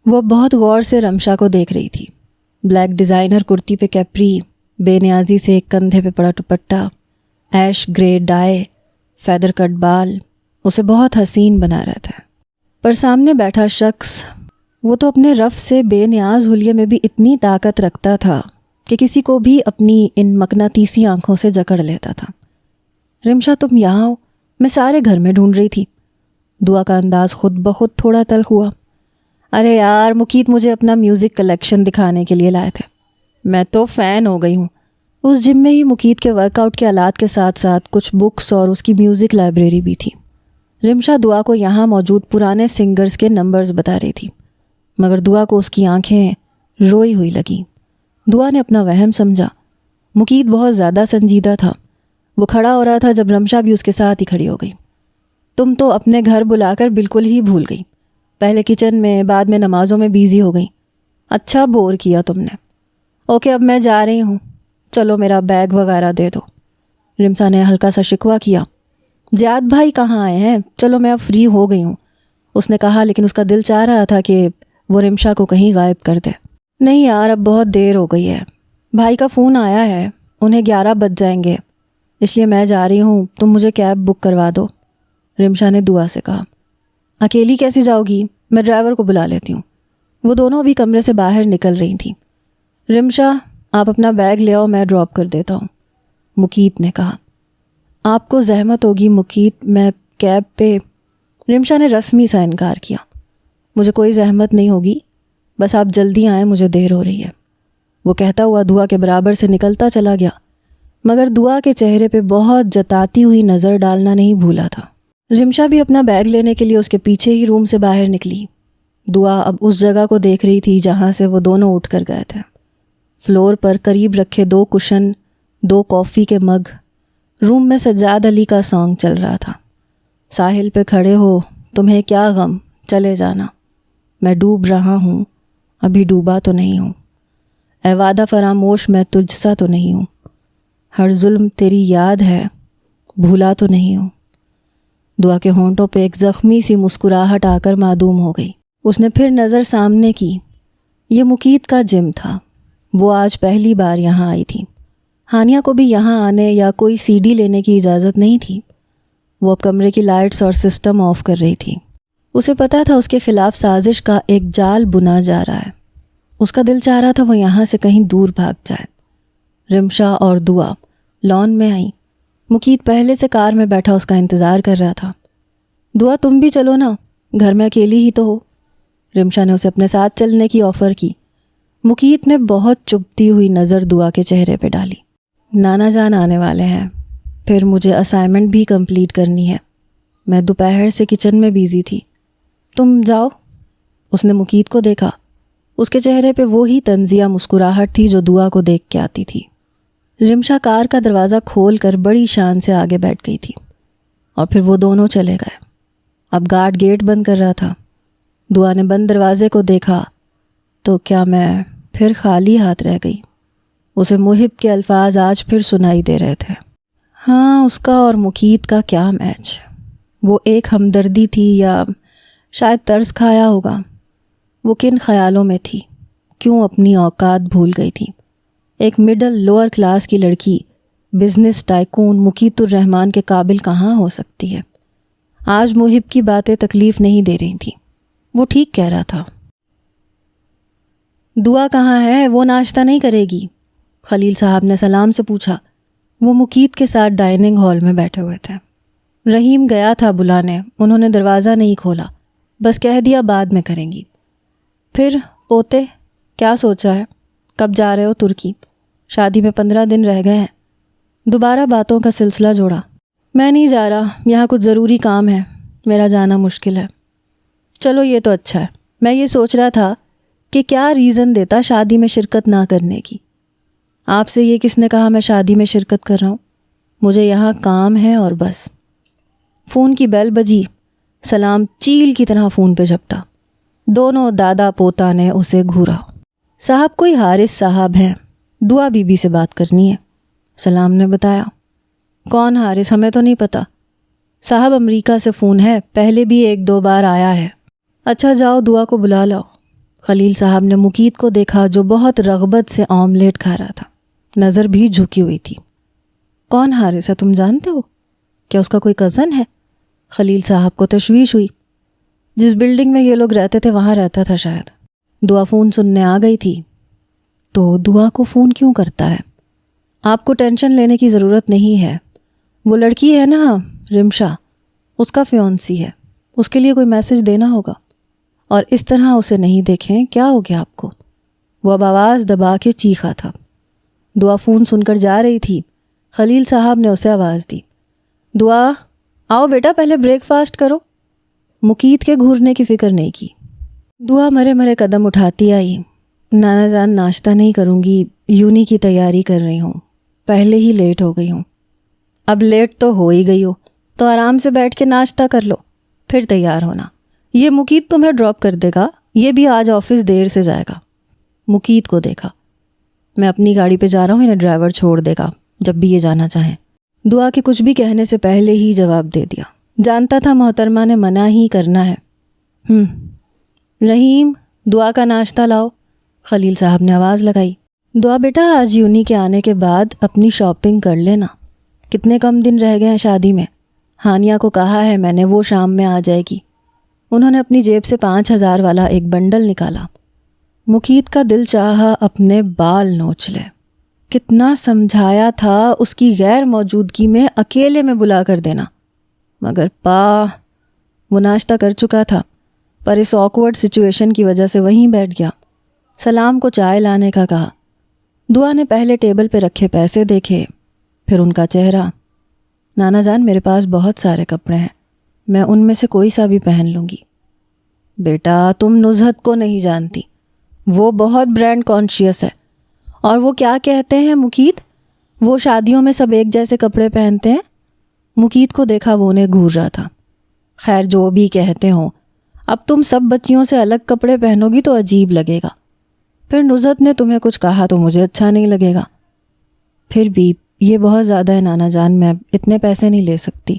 وہ بہت غور سے رمشا کو دیکھ رہی تھی. بلیک ڈیزائنر کرتی پہ کیپری، بے نیازی سے ایک کندھے پہ پڑا دوپٹہ، ایش گرے ڈائی، فیدر کٹ بال اسے بہت حسین بنا رہا تھا. پر سامنے بیٹھا شخص، وہ تو اپنے رف سے بے نیاز حلیے میں بھی اتنی طاقت رکھتا تھا کہ کسی کو بھی اپنی ان مقناطیسی آنکھوں سے جکڑ لیتا تھا. رمشا تم یہاں ہو؟ میں سارے گھر میں ڈھونڈ رہی تھی. دعا کا انداز خود بخود تھوڑا تلخ ہوا. ارے یار، مقیت مجھے اپنا میوزک کلیکشن دکھانے کے لیے لائے تھے. میں تو فین ہو گئی ہوں. اس جم میں ہی مقیت کے ورک آؤٹ کے آلات کے ساتھ ساتھ کچھ بکس اور اس کی میوزک لائبریری بھی تھی. رمشا دعا کو یہاں موجود پرانے سنگرز کے نمبرز بتا رہی تھی، مگر دعا کو اس کی آنکھیں روئی ہوئی لگیں. دعا نے اپنا وہم سمجھا. مقیت بہت زیادہ سنجیدہ تھا. وہ کھڑا ہو رہا تھا جب رمشا بھی اس کے ساتھ ہی کھڑی ہو گئی. تم تو اپنے گھر بلا کر بالکل ہی بھول گئی. پہلے کچن میں، بعد میں نمازوں میں بیزی ہو گئی. اچھا بور کیا تم نے. اوکے، اب میں جا رہی ہوں، چلو میرا بیگ وغیرہ دے دو. رمشا نے ہلکا سا شکوہ کیا. زیاد بھائی کہاں آئے ہیں؟ چلو میں اب فری ہو گئی ہوں، اس نے کہا، لیکن اس کا دل چاہ رہا تھا کہ وہ رمشا کو کہیں غائب کر دے. نہیں یار، اب بہت دیر ہو گئی ہے. بھائی کا فون آیا ہے، انہیں 11 بج جائیں گے، اس لیے میں جا رہی ہوں. تم مجھے کیب بک کروا دو. رمشا نے دعا سے کہا. اکیلی کیسی جاؤ گی؟ میں ڈرائیور کو بلا لیتی ہوں. وہ دونوں ابھی کمرے سے باہر نکل رہی تھیں. رمشا، آپ اپنا بیگ لے آؤ، میں ڈراپ کر دیتا ہوں، مقیت نے کہا. آپ کو زحمت ہوگی مقیت، میں کیب پہ. رمشا نے رسمی سا انکار کیا. مجھے کوئی زحمت نہیں ہوگی، بس آپ جلدی آئیں، مجھے دیر ہو رہی ہے. وہ کہتا ہوا دعا کے برابر سے نکلتا چلا گیا، مگر دعا کے چہرے پہ بہت جتاتی ہوئی نظر ڈالنا نہیں بھولا تھا. رمشا بھی اپنا بیگ لینے کے لیے اس کے پیچھے ہی روم سے باہر نکلی. دعا اب اس جگہ کو دیکھ رہی تھی جہاں سے وہ دونوں اٹھ کر گئے تھے. فلور پر قریب رکھے 2 کشن، 2 کافی کے مگ، روم میں سجاد علی کا سانگ چل رہا تھا. ساحل پہ کھڑے ہو، تمہیں کیا غم، چلے جانا. میں ڈوب رہا ہوں، ابھی ڈوبا تو نہیں ہوں. اے وعدہ فراموش، میں تجھ سا تو نہیں ہوں. ہر ظلم تیری یاد ہے، بھولا تو نہیں ہوں. دعا کے ہونٹوں پہ ایک زخمی سی مسکراہٹ آ کر معدوم ہو گئی. اس نے پھر نظر سامنے کی. یہ مقیت کا جم تھا. وہ آج پہلی بار یہاں آئی تھی. ہانیہ کو بھی یہاں آنے یا کوئی سی ڈی لینے کی اجازت نہیں تھی. وہ اب کمرے کی لائٹس اور سسٹم آف کر رہی تھی. اسے پتا تھا اس کے خلاف سازش کا ایک جال بنا جا رہا ہے. اس کا دل چاہ رہا تھا وہ یہاں سے کہیں دور بھاگ جائے. رمشا اور دعا لان میں آئیں. مقیت پہلے سے کار میں بیٹھا اس کا انتظار کر رہا تھا. دعا تم بھی چلو نا، گھر میں اکیلی ہی تو ہو. رمشا نے اسے اپنے ساتھ چلنے کی آفر کی. مقیت نے بہت چبھتی ہوئی نظر دعا کے چہرے پہ ڈالی. نانا جان آنے والے ہیں، پھر مجھے اسائنمنٹ بھی کمپلیٹ کرنی ہے. میں دوپہر سے کچن میں بیزی تھی، تم جاؤ. اس نے مقیت کو دیکھا. اس کے چہرے پہ وہی طنزیہ مسکراہٹ تھی جو دعا کو دیکھ کے آتی تھی. رمشا کار کا دروازہ کھول کر بڑی شان سے آگے بیٹھ گئی تھی اور پھر وہ دونوں چلے گئے. اب گارڈ گیٹ بند کر رہا تھا. دعا نے بند دروازے کو دیکھا تو کیا میں پھر خالی ہاتھ رہ گئی. اسے محب کے الفاظ آج پھر سنائی دے رہے تھے. ہاں، اس کا اور مقیت کا کیا میچ. وہ ایک ہمدردی تھی یا شاید طرز کھایا ہوگا. وہ کن خیالوں میں تھی، کیوں اپنی اوقات بھول گئی تھی. ایک مڈل لوور کلاس کی لڑکی بزنس ٹائکون مقیت الرحمن کے قابل کہاں ہو سکتی ہے. آج محب کی باتیں تکلیف نہیں دے رہی تھیں. وہ ٹھیک کہہ رہا تھا. دعا کہاں ہے؟ وہ ناشتہ نہیں کرے گی؟ خلیل صاحب نے سلام سے پوچھا. وہ مقیت کے ساتھ ڈائننگ ہال میں بیٹھے ہوئے تھے. رحیم گیا تھا بلانے، انہوں نے دروازہ نہیں کھولا، بس کہہ دیا بعد میں کریں گی. پھر پوتے کیا سوچا ہے؟ کب جا رہے ہو ترکی؟ شادی میں 15 دن رہ گئے ہیں. دوبارہ باتوں کا سلسلہ جوڑا. میں نہیں جا رہا، یہاں کچھ ضروری کام ہے، میرا جانا مشکل ہے. چلو یہ تو اچھا ہے. میں یہ سوچ رہا تھا کہ کیا ریزن دیتا شادی میں شرکت نہ کرنے کی. آپ سے یہ کس نے کہا میں شادی میں شرکت کر رہا ہوں؟ مجھے یہاں کام ہے اور بس. فون کی بیل بجی. سلام چیل کی طرح فون پہ جھپٹا. دونوں دادا پوتا نے اسے گھورا. صاحب کوئی حارث صاحب ہے، دعا بی بی سے بات کرنی ہے. سلام نے بتایا. کون حارث؟ ہمیں تو نہیں پتا. صاحب امریکہ سے فون ہے، پہلے بھی 1-2 بار آیا ہے. اچھا جاؤ دعا کو بلا لاؤ. خلیل صاحب نے مقیت کو دیکھا جو بہت رغبت سے آملیٹ کھا رہا تھا، نظر بھی جھکی ہوئی تھی۔ کون حارث ہے، تم جانتے ہو؟ کیا اس کا کوئی کزن ہے؟ خلیل صاحب کو تشویش ہوئی۔ جس بلڈنگ میں یہ لوگ رہتے تھے وہاں رہتا تھا شاید۔ دعا فون سننے آ گئی تھی۔ تو دعا کو فون کیوں کرتا ہے؟ آپ کو ٹینشن لینے کی ضرورت نہیں ہے، وہ لڑکی ہے نا رمشا، اس کا فیونسی ہے، اس کے لیے کوئی میسج دینا ہوگا، اور اس طرح اسے نہیں دیکھیں۔ کیا ہو گیا آپ کو؟ وہ اب آواز دبا کے چیخا تھا۔ دعا فون سن کر جا رہی تھی، خلیل صاحب نے اسے آواز دی، دعا آؤ بیٹا پہلے بریک فاسٹ کرو۔ مقیت کے گھورنے کی فکر نہیں کی۔ دعا مرے مرے قدم اٹھاتی آئی۔ نانا جان ناشتہ نہیں کروں گی، یونی کی تیاری کر رہی ہوں، پہلے ہی لیٹ ہو گئی ہوں۔ اب لیٹ تو ہو ہی گئی ہو تو آرام سے بیٹھ کے ناشتہ کر لو، پھر تیار ہونا۔ یہ مقیت تمہیں ڈراپ کر دے گا، یہ بھی آج آفس دیر سے جائے گا۔ مقیت کو دیکھا، میں اپنی گاڑی پہ جا رہا ہوں، انہیں ڈرائیور چھوڑ دے گا جب بھی یہ جانا چاہیں۔ دعا کے کچھ بھی کہنے سے پہلے ہی جواب دے دیا، جانتا تھا محترمہ نے منع ہی کرنا ہے۔ رحیم دعا کا ناشتہ لاؤ، خلیل صاحب نے آواز لگائی۔ دعا بیٹا آج یونی کے آنے کے بعد اپنی شاپنگ کر لینا، کتنے کم دن رہ گئے ہیں شادی میں۔ ہانیہ کو کہا ہے میں نے، وہ شام میں آ جائے گی۔ انہوں نے اپنی جیب سے 5,000 والا ایک بنڈل نکالا۔ مقیت کا دل چاہا اپنے بال نوچ لے۔ کتنا سمجھایا تھا اس کی غیر موجودگی میں اکیلے میں بلا کر دینا، مگر وہ ناشتہ کر چکا تھا، پر اس آکورڈ سچویشن کی وجہ سے وہیں بیٹھ گیا۔ سلام کو چائے لانے کا کہا۔ دعا نے پہلے ٹیبل پہ رکھے پیسے دیکھے، پھر ان کا چہرہ۔ نانا جان میرے پاس بہت سارے کپڑے ہیں، میں ان میں سے کوئی سا بھی پہن لوں گی۔ بیٹا تم نزہت کو نہیں جانتی، وہ بہت برانڈ کانشیس ہے۔ اور وہ کیا کہتے ہیں مقیت، وہ شادیوں میں سب ایک جیسے کپڑے پہنتے ہیں۔ مقیت کو دیکھا وہ انہیں گھور رہا تھا۔ خیر جو بھی کہتے ہوں، اب تم سب بچیوں سے الگ کپڑے پہنو گی تو عجیب لگے گا، پھر نزہت نے تمہیں کچھ کہا تو مجھے اچھا نہیں لگے گا۔ پھر بھی یہ بہت زیادہ ہے نانا جان، میں اتنے پیسے نہیں لے سکتی۔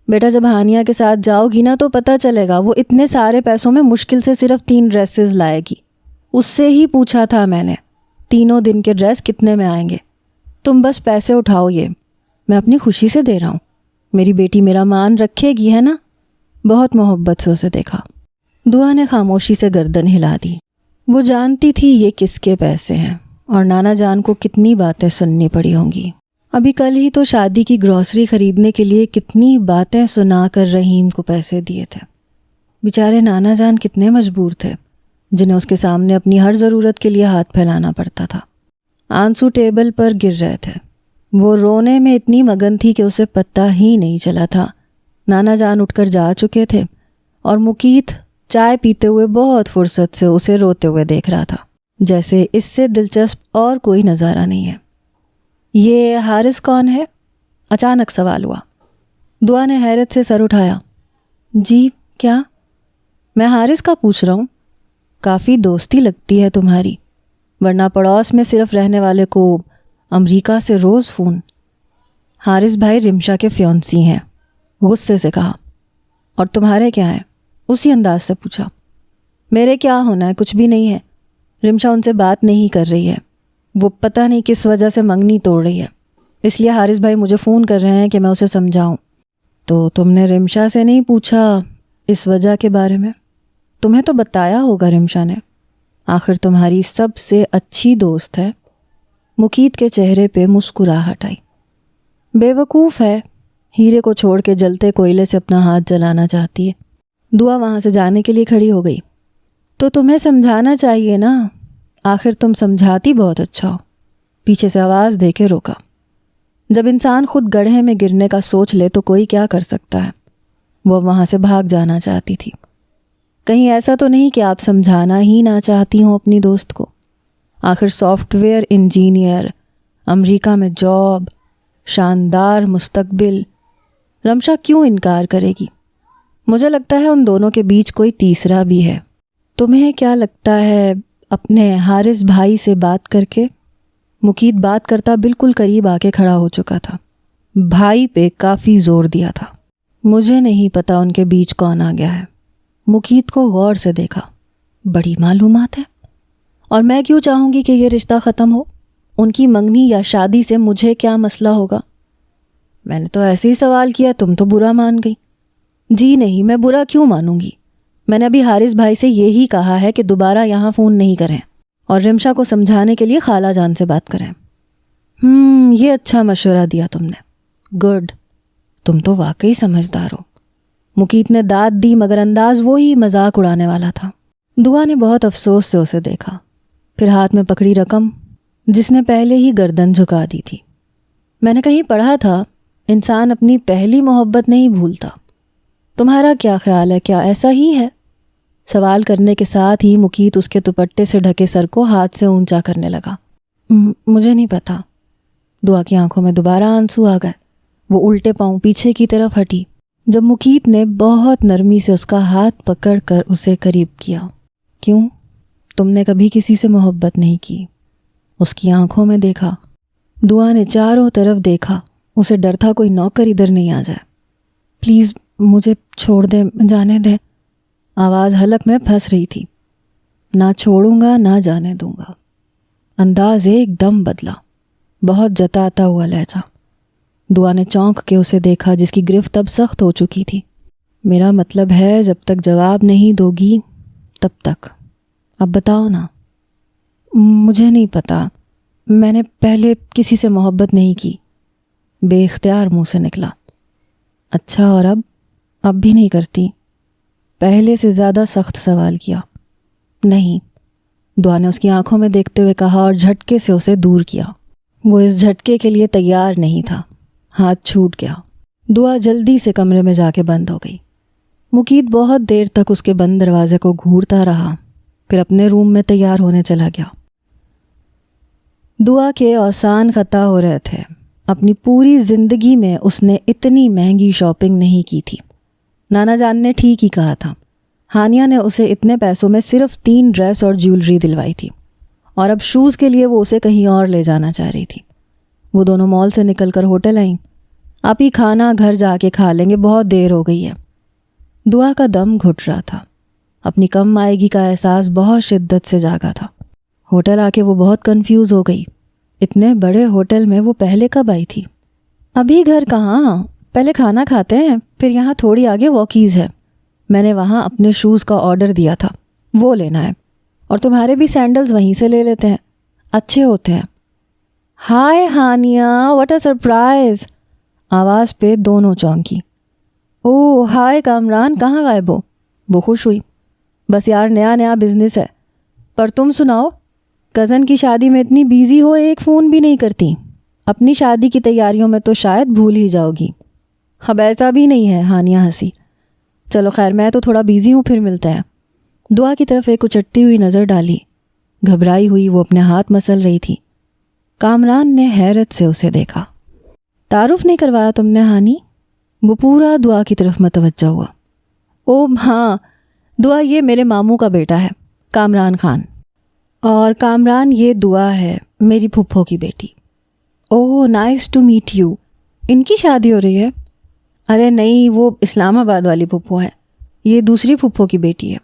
بیٹا جب ہانیہ کے ساتھ جاؤ گی نا تو پتہ چلے گا، وہ اتنے سارے پیسوں میں مشکل سے صرف 3 ڈریسز لائے گی۔ اس سے ہی پوچھا تھا میں نے، تینوں دن کے ڈریس کتنے میں آئیں گے؟ تم بس پیسے اٹھاؤ، یہ میں اپنی خوشی سے دے رہا ہوں، میری بیٹی میرا مان رکھے گی ہے نا۔ بہت محبت سے اسے دیکھا۔ دعا نے خاموشی سے گردن ہلا دی۔ وہ جانتی تھی یہ کس کے پیسے ہیں، اور نانا جان کو کتنی باتیں سننی پڑی ہوں گی۔ ابھی کل ہی تو شادی کی گروسری خریدنے کے لیے کتنی باتیں سنا کر رحیم کو پیسے دیے تھے۔ بیچارے نانا جان کتنے مجبور تھے، جنہیں اس کے سامنے اپنی ہر ضرورت کے لیے ہاتھ پھیلانا پڑتا تھا۔ آنسو ٹیبل پر گر رہے تھے۔ وہ رونے میں اتنی مگن تھی کہ اسے پتہ ہی نہیں چلا تھا۔ نانا جان اٹھ کر جا چکے تھے، اور مقیت چائے پیتے ہوئے بہت فرصت سے اسے روتے ہوئے دیکھ رہا تھا، جیسے اس سے دلچسپ اور کوئی نظارہ نہیں ہے۔ یہ حارث کون ہے؟ اچانک سوال ہوا۔ دعا نے حیرت سے سر اٹھایا۔ جی کیا؟ میں حارث کا پوچھ رہا ہوں، کافی دوستی لگتی ہے تمہاری، ورنہ پڑوس میں صرف رہنے والے کو امریکہ سے روز فون۔ حارث بھائی رمشا کے فیونسی ہیں، غصے سے کہا۔ اور تمہارے کیا ہیں؟ اسی انداز سے پوچھا۔ میرے کیا ہونا ہے، کچھ بھی نہیں ہے۔ رمشا ان سے بات نہیں کر رہی ہے، وہ پتہ نہیں کس وجہ سے منگنی توڑ رہی ہے، اس لیے حارث بھائی مجھے فون کر رہے ہیں کہ میں اسے سمجھاؤں۔ تو تم نے رمشا سے نہیں پوچھا اس وجہ کے بارے میں؟ تمہیں تو بتایا ہوگا رمشا نے، آخر تمہاری سب سے اچھی دوست ہے۔ مقیت کے چہرے پہ مسکراہٹ آئی۔ بے وقوف ہے، ہیرے کو چھوڑ کے جلتے کوئلے سے اپنا ہاتھ جلانا چاہتی ہے۔ دعا وہاں سے جانے کے لیے کھڑی ہو گئی۔ تو تمہیں سمجھانا چاہیے نا، آخر تم سمجھاتی بہت اچھا ہو۔ پیچھے سے آواز دے کے روکا۔ جب انسان خود گڑھے میں گرنے کا سوچ لے تو کوئی کیا کر سکتا ہے۔ وہ وہاں سے بھاگ جانا چاہتی تھی۔ کہیں ایسا تو نہیں کہ آپ سمجھانا ہی نہ چاہتی ہوں اپنی دوست کو؟ آخر سافٹ ویئر انجینئر، امریکہ میں جاب، شاندار مستقبل، رمشا کیوں انکار کرے گی؟ مجھے لگتا ہے ان دونوں کے بیچ کوئی تیسرا بھی ہے۔ تمہیں کیا لگتا ہے اپنے حارث بھائی سے بات کر کے؟ مقیت بات کرتا بالکل قریب آ کے کھڑا ہو چکا تھا، بھائی پہ کافی زور دیا تھا۔ مجھے نہیں پتا ان کے بیچ کون آ گیا ہے۔ مقیت کو غور سے دیکھا۔ بڑی معلومات ہے. اور میں کیوں چاہوں گی کہ یہ رشتہ ختم ہو؟ ان کی منگنی یا شادی سے مجھے کیا مسئلہ ہوگا؟ میں نے تو ایسے ہی سوال کیا، تم تو برا مان گئی. جی نہیں، میں برا کیوں مانوں گی؟ میں نے ابھی حارث بھائی سے یہی کہا ہے کہ دوبارہ یہاں فون نہیں کریں اور رمشا کو سمجھانے کے لیے خالہ جان سے بات کریں. یہ اچھا مشورہ دیا تم نے. گڈ، تم تو واقعی سمجھدار ہو. مقیت نے داد دی مگر انداز وہی مذاق اڑانے والا تھا. دعا نے بہت افسوس سے اسے دیکھا، پھر ہاتھ میں پکڑی رقم جس نے پہلے ہی گردن جھکا دی تھی. میں نے کہیں پڑھا تھا انسان اپنی پہلی محبت نہیں بھولتا. تمہارا کیا خیال ہے، کیا ایسا ہی ہے؟ سوال کرنے کے ساتھ ہی مقیت اس کے دوپٹے سے ڈھکے سر کو ہاتھ سے اونچا کرنے لگا. مجھے نہیں پتا. دعا کی آنکھوں میں دوبارہ آنسو آ گئے. وہ الٹے پاؤں پیچھے کی طرف ہٹی جب مقیت نے بہت نرمی سے اس کا ہاتھ پکڑ کر اسے قریب کیا. کیوں؟ تم نے کبھی کسی سے محبت نہیں کی؟ اس کی آنکھوں میں دیکھا. دعا نے چاروں طرف دیکھا. اسے ڈر تھا کوئی نوکر ادھر نہیں آ جائے. پلیز مجھے چھوڑ دے، جانے دے. آواز حلق میں پھنس رہی تھی. نہ چھوڑوں گا نہ جانے دوں گا. انداز ایک دم بدلا، بہت جتاتا ہوا لہجہ. دعا نے چونک کے اسے دیکھا جس کی گرفت اب سخت ہو چکی تھی. میرا مطلب ہے جب تک جواب نہیں دو گی تب تک. اب بتاؤ نا. مجھے نہیں پتا، میں نے پہلے کسی سے محبت نہیں کی. بے اختیار منہ سے نکلا. اچھا، اور اب بھی نہیں کرتی؟ پہلے سے زیادہ سخت سوال کیا. نہیں، دعا نے اس کی آنکھوں میں دیکھتے ہوئے کہا اور جھٹکے سے اسے دور کیا. وہ اس جھٹکے کے لیے تیار نہیں تھا. ہاتھ چھوٹ گیا. دعا جلدی سے کمرے میں جا کے بند ہو گئی. مقیت بہت دیر تک اس کے بند دروازے کو گھورتا رہا، پھر اپنے روم میں تیار ہونے چلا گیا. دعا کے اوسان خطا ہو رہے تھے. اپنی پوری زندگی میں اس نے اتنی مہنگی شاپنگ نہیں کی تھی. نانا جان نے ٹھیک ہی کہا تھا. ہانیہ نے اسے اتنے پیسوں میں صرف 3 ڈریس اور جیولری دلوائی تھی، اور اب شوز کے لیے وہ اسے کہیں اور لے جانا چاہ رہی تھی. وہ دونوں مال سے نکل کر ہوٹل آئیں. آپ ہی کھانا گھر جا کے کھا لیں گے، بہت دیر ہو گئی ہے. دعا کا دم گھٹ رہا تھا. اپنی کم آئیگی کا احساس بہت شدت سے جاگا تھا. ہوٹل آ کے وہ بہت کنفیوز ہو گئی. اتنے بڑے ہوٹل میں وہ پہلے کب آئی تھی؟ ابھی گھر کہاں، پہلے کھانا کھاتے ہیں، پھر یہاں تھوڑی آگے واکیز ہے. میں نے وہاں اپنے شوز کا آرڈر دیا تھا، وہ لینا ہے. اور تمہارے بھی سینڈلز وہیں سے لے لیتے ہیں، اچھے ہوتے ہیں. ہائے ہانیہ، واٹ اے سرپرائز. آواز پہ دونوں چونکی. اوہ ہائے کامران، کہاں غائب ہو؟ وہ خوش ہوئی. بس یار نیا بزنس ہے. پر تم سناؤ، کزن کی شادی میں اتنی بیزی ہو ایک فون بھی نہیں کرتی. اپنی شادی کی تیاریوں میں تو شاید بھول ہی جاؤ گی. اب ایسا بھی نہیں ہے، ہانیہ ہنسی. چلو خیر، میں تو تھوڑا بیزی ہوں، پھر ملتے ہیں. دعا کی طرف ایک اچٹتی ہوئی نظر ڈالی. گھبرائی ہوئی وہ اپنے ہاتھ مسل رہی تھی. کامران نے حیرت سے اسے دیکھا. تعارف نہیں کروایا تم نے ہانی؟ وہ پورا دعا کی طرف متوجہ ہوا. او ہاں، دعا یہ میرے ماموں کا بیٹا ہے، کامران خان. اور کامران یہ دعا ہے، میری پھپھو کی بیٹی. اوہ نائس ٹو میٹ یو. ان کی شادی ہو رہی ہے؟ ارے نہیں، وہ اسلام آباد والی پھپھو ہے، یہ دوسری پھپھو کی بیٹی ہے.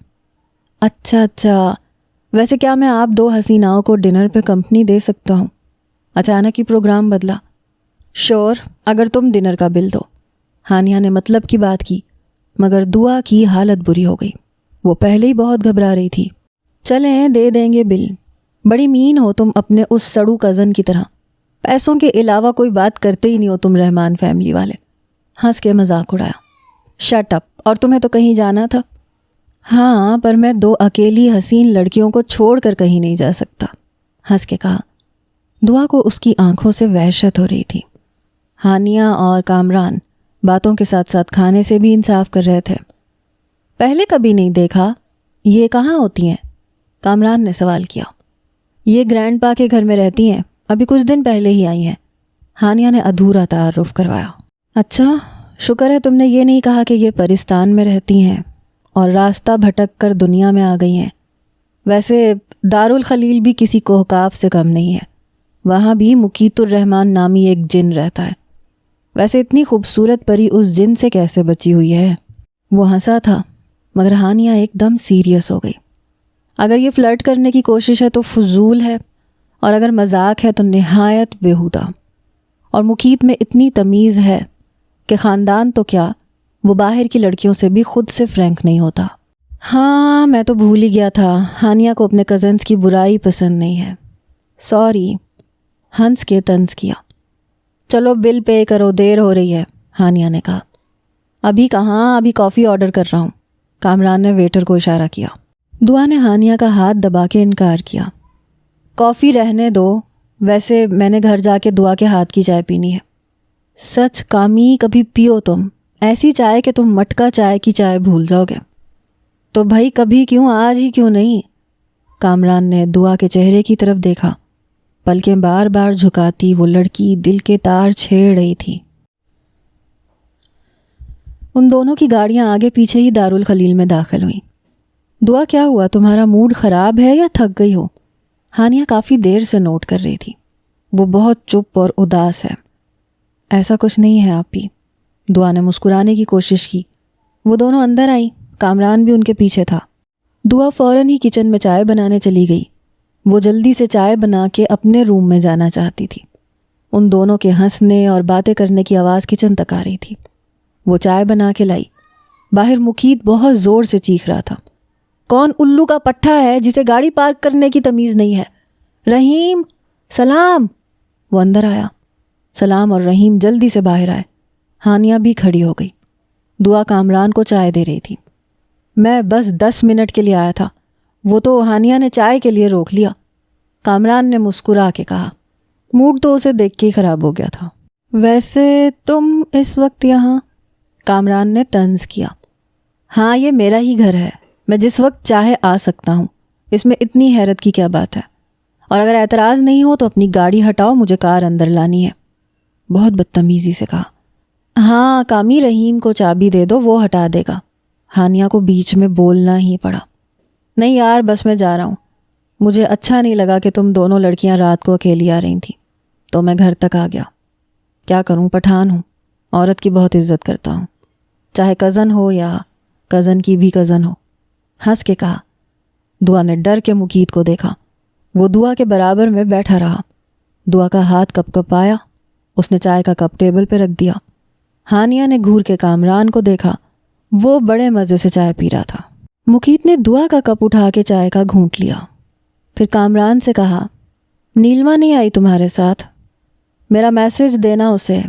اچھا، ویسے کیا میں آپ 2 حسیناؤں کو ڈنر پہ کمپنی دے سکتا ہوں؟ اچانک ہی پروگرام بدلا. شور، اگر تم ڈنر کا بل دو. ہانیہ نے مطلب کی بات کی، مگر دعا کی حالت بری ہو گئی. وہ پہلے ہی بہت گھبرا رہی تھی. چلیں دے دیں گے بل. بڑی مین ہو تم اپنے اس سڑو کزن کی طرح. پیسوں کے علاوہ کوئی بات کرتے ہی نہیں ہو تم رحمان فیملی والے. ہنس کے مذاق اڑایا. Shut up. اور تمہیں تو کہیں جانا تھا؟ ہاں، پر میں 2 اکیلی حسین لڑکیوں کو چھوڑ کر کہیں نہیں جا سکتا، ہنس کے کہا. دعا کو اس کی آنکھوں سے وحشت ہو رہی تھی. ہانیہ اور کامران باتوں کے ساتھ ساتھ کھانے سے بھی انصاف کر رہے تھے. پہلے کبھی نہیں دیکھا، یہ کہاں ہوتی ہیں؟ کامران نے سوال کیا. یہ گرینڈ پا کے گھر میں رہتی ہیں، ابھی کچھ دن پہلے ہی آئی ہیں. ہانیہ نے ادھورا تعارف کروایا. اچھا، شکر ہے تم نے یہ نہیں کہا کہ یہ پرستان میں رہتی ہیں اور راستہ بھٹک کر دنیا میں آ گئی ہیں. ویسے دارالخلیل بھی کسی کوہکاف سے کم نہیں ہے، وہاں بھی مقیت الرحمن نامی ایک جن رہتا ہے. ویسے اتنی خوبصورت پری اس جن سے کیسے بچی ہوئی ہے؟ وہ ہنسا تھا، مگر ہانیہ ایک دم سیریس ہو گئی. اگر یہ فلرٹ کرنے کی کوشش ہے تو فضول ہے، اور اگر مذاق ہے تو نہایت بیہودہ۔ اور مقیت میں اتنی تمیز ہے کہ خاندان تو کیا، وہ باہر کی لڑکیوں سے بھی خود سے فرینک نہیں ہوتا۔ ہاں میں تو بھول ہی گیا تھا، ہانیہ کو اپنے کزنز کی برائی پسند نہیں ہے۔ سوری، ہنس کے طنز کیا۔ چلو بل پے کرو، دیر ہو رہی ہے، ہانیہ نے کہا۔ ابھی کہاں، ابھی کافی آرڈر کر رہا ہوں، کامران نے ویٹر کو اشارہ کیا۔ دعا نے ہانیہ کا ہاتھ دبا کے انکار کیا۔ کافی رہنے دو، ویسے میں نے گھر جا کے دعا کے ہاتھ کی چائے پینی ہے۔ سچ کامی، کبھی پیو تم ایسی چائے کہ تم مٹکا چائے کی چائے بھول جاؤ گے۔ تو بھائی کبھی کیوں، آج ہی کیوں نہیں؟ کامران نے دعا کے چہرے کی طرف دیکھا، پلکیں بار بار جھکاتی وہ لڑکی دل کے تار چھیڑ رہی تھی۔ ان دونوں کی گاڑیاں آگے پیچھے ہی دارالخلیل میں داخل ہوئیں۔ دعا کیا ہوا، تمہارا موڈ خراب ہے یا تھک گئی ہو؟ ہانیہ کافی دیر سے نوٹ کر رہی تھی۔ وہ بہت چپ اور اداس ہے۔ ایسا کچھ نہیں ہے آپی، دعا نے مسکرانے کی کوشش کی۔ وہ دونوں اندر آئیں، کامران بھی ان کے پیچھے تھا۔ دعا فوراً ہی کچن میں چائے بنانے چلی گئی۔ وہ جلدی سے چائے بنا کے اپنے روم میں جانا چاہتی تھی۔ ان دونوں کے ہنسنے اور باتیں کرنے کی آواز کچن تک آ رہی تھی۔ وہ چائے بنا کے لائی۔ باہر مقیت بہت زور سے چیخ رہا تھا، کون الو کا پٹھا ہے جسے گاڑی پارک کرنے کی تمیز نہیں ہے؟ رحیم، سلام! وہ اندر آیا۔ سلام اور رحیم جلدی سے باہر آئے۔ ہانیہ بھی کھڑی ہو گئی۔ دعا کامران کو چائے دے رہی تھی۔ میں بس 10 منٹ کے لیے آیا تھا، وہ تو ہانیہ نے چائے کے لیے روک لیا، کامران نے مسکرا کے کہا۔ موڈ تو اسے دیکھ کے ہی خراب ہو گیا تھا۔ ویسے تم اس وقت یہاں؟ کامران نے طنز کیا۔ ہاں یہ میرا ہی گھر ہے، میں جس وقت چاہے آ سکتا ہوں، اس میں اتنی حیرت کی کیا بات ہے؟ اور اگر اعتراض نہیں ہو تو اپنی گاڑی ہٹاؤ، مجھے کار اندر لانی ہے۔ بہت بدتمیزی سے کہا۔ ہاں کامی، رحیم کو چابی دے دو، وہ ہٹا دے گا۔ ہانیہ کو بیچ میں بولنا ہی پڑا۔ نہیں یار، بس میں جا رہا ہوں، مجھے اچھا نہیں لگا کہ تم دونوں لڑکیاں رات کو اکیلی آ رہی تھیں، تو میں گھر تک آ گیا۔ کیا کروں، پٹھان ہوں، عورت کی بہت عزت کرتا ہوں، چاہے کزن ہو یا کزن کی بھی کزن ہو۔ ہنس کے کہا۔ دعا نے ڈر کے مقیت کو دیکھا۔ وہ دعا کے برابر میں بیٹھا رہا۔ دعا کا ہاتھ کپ کپ آیا، اس نے چائے کا کپ ٹیبل پہ رکھ دیا۔ ہانیہ نے گھور کے کامران کو دیکھا، وہ بڑے مزے سے چائے پی رہا تھا۔ مقیت نے دعا کا کپ اٹھا کے چائے کا گھونٹ لیا، پھر کامران سے کہا، نیلما نہیں آئی تمہارے ساتھ؟ میرا میسج دینا اسے،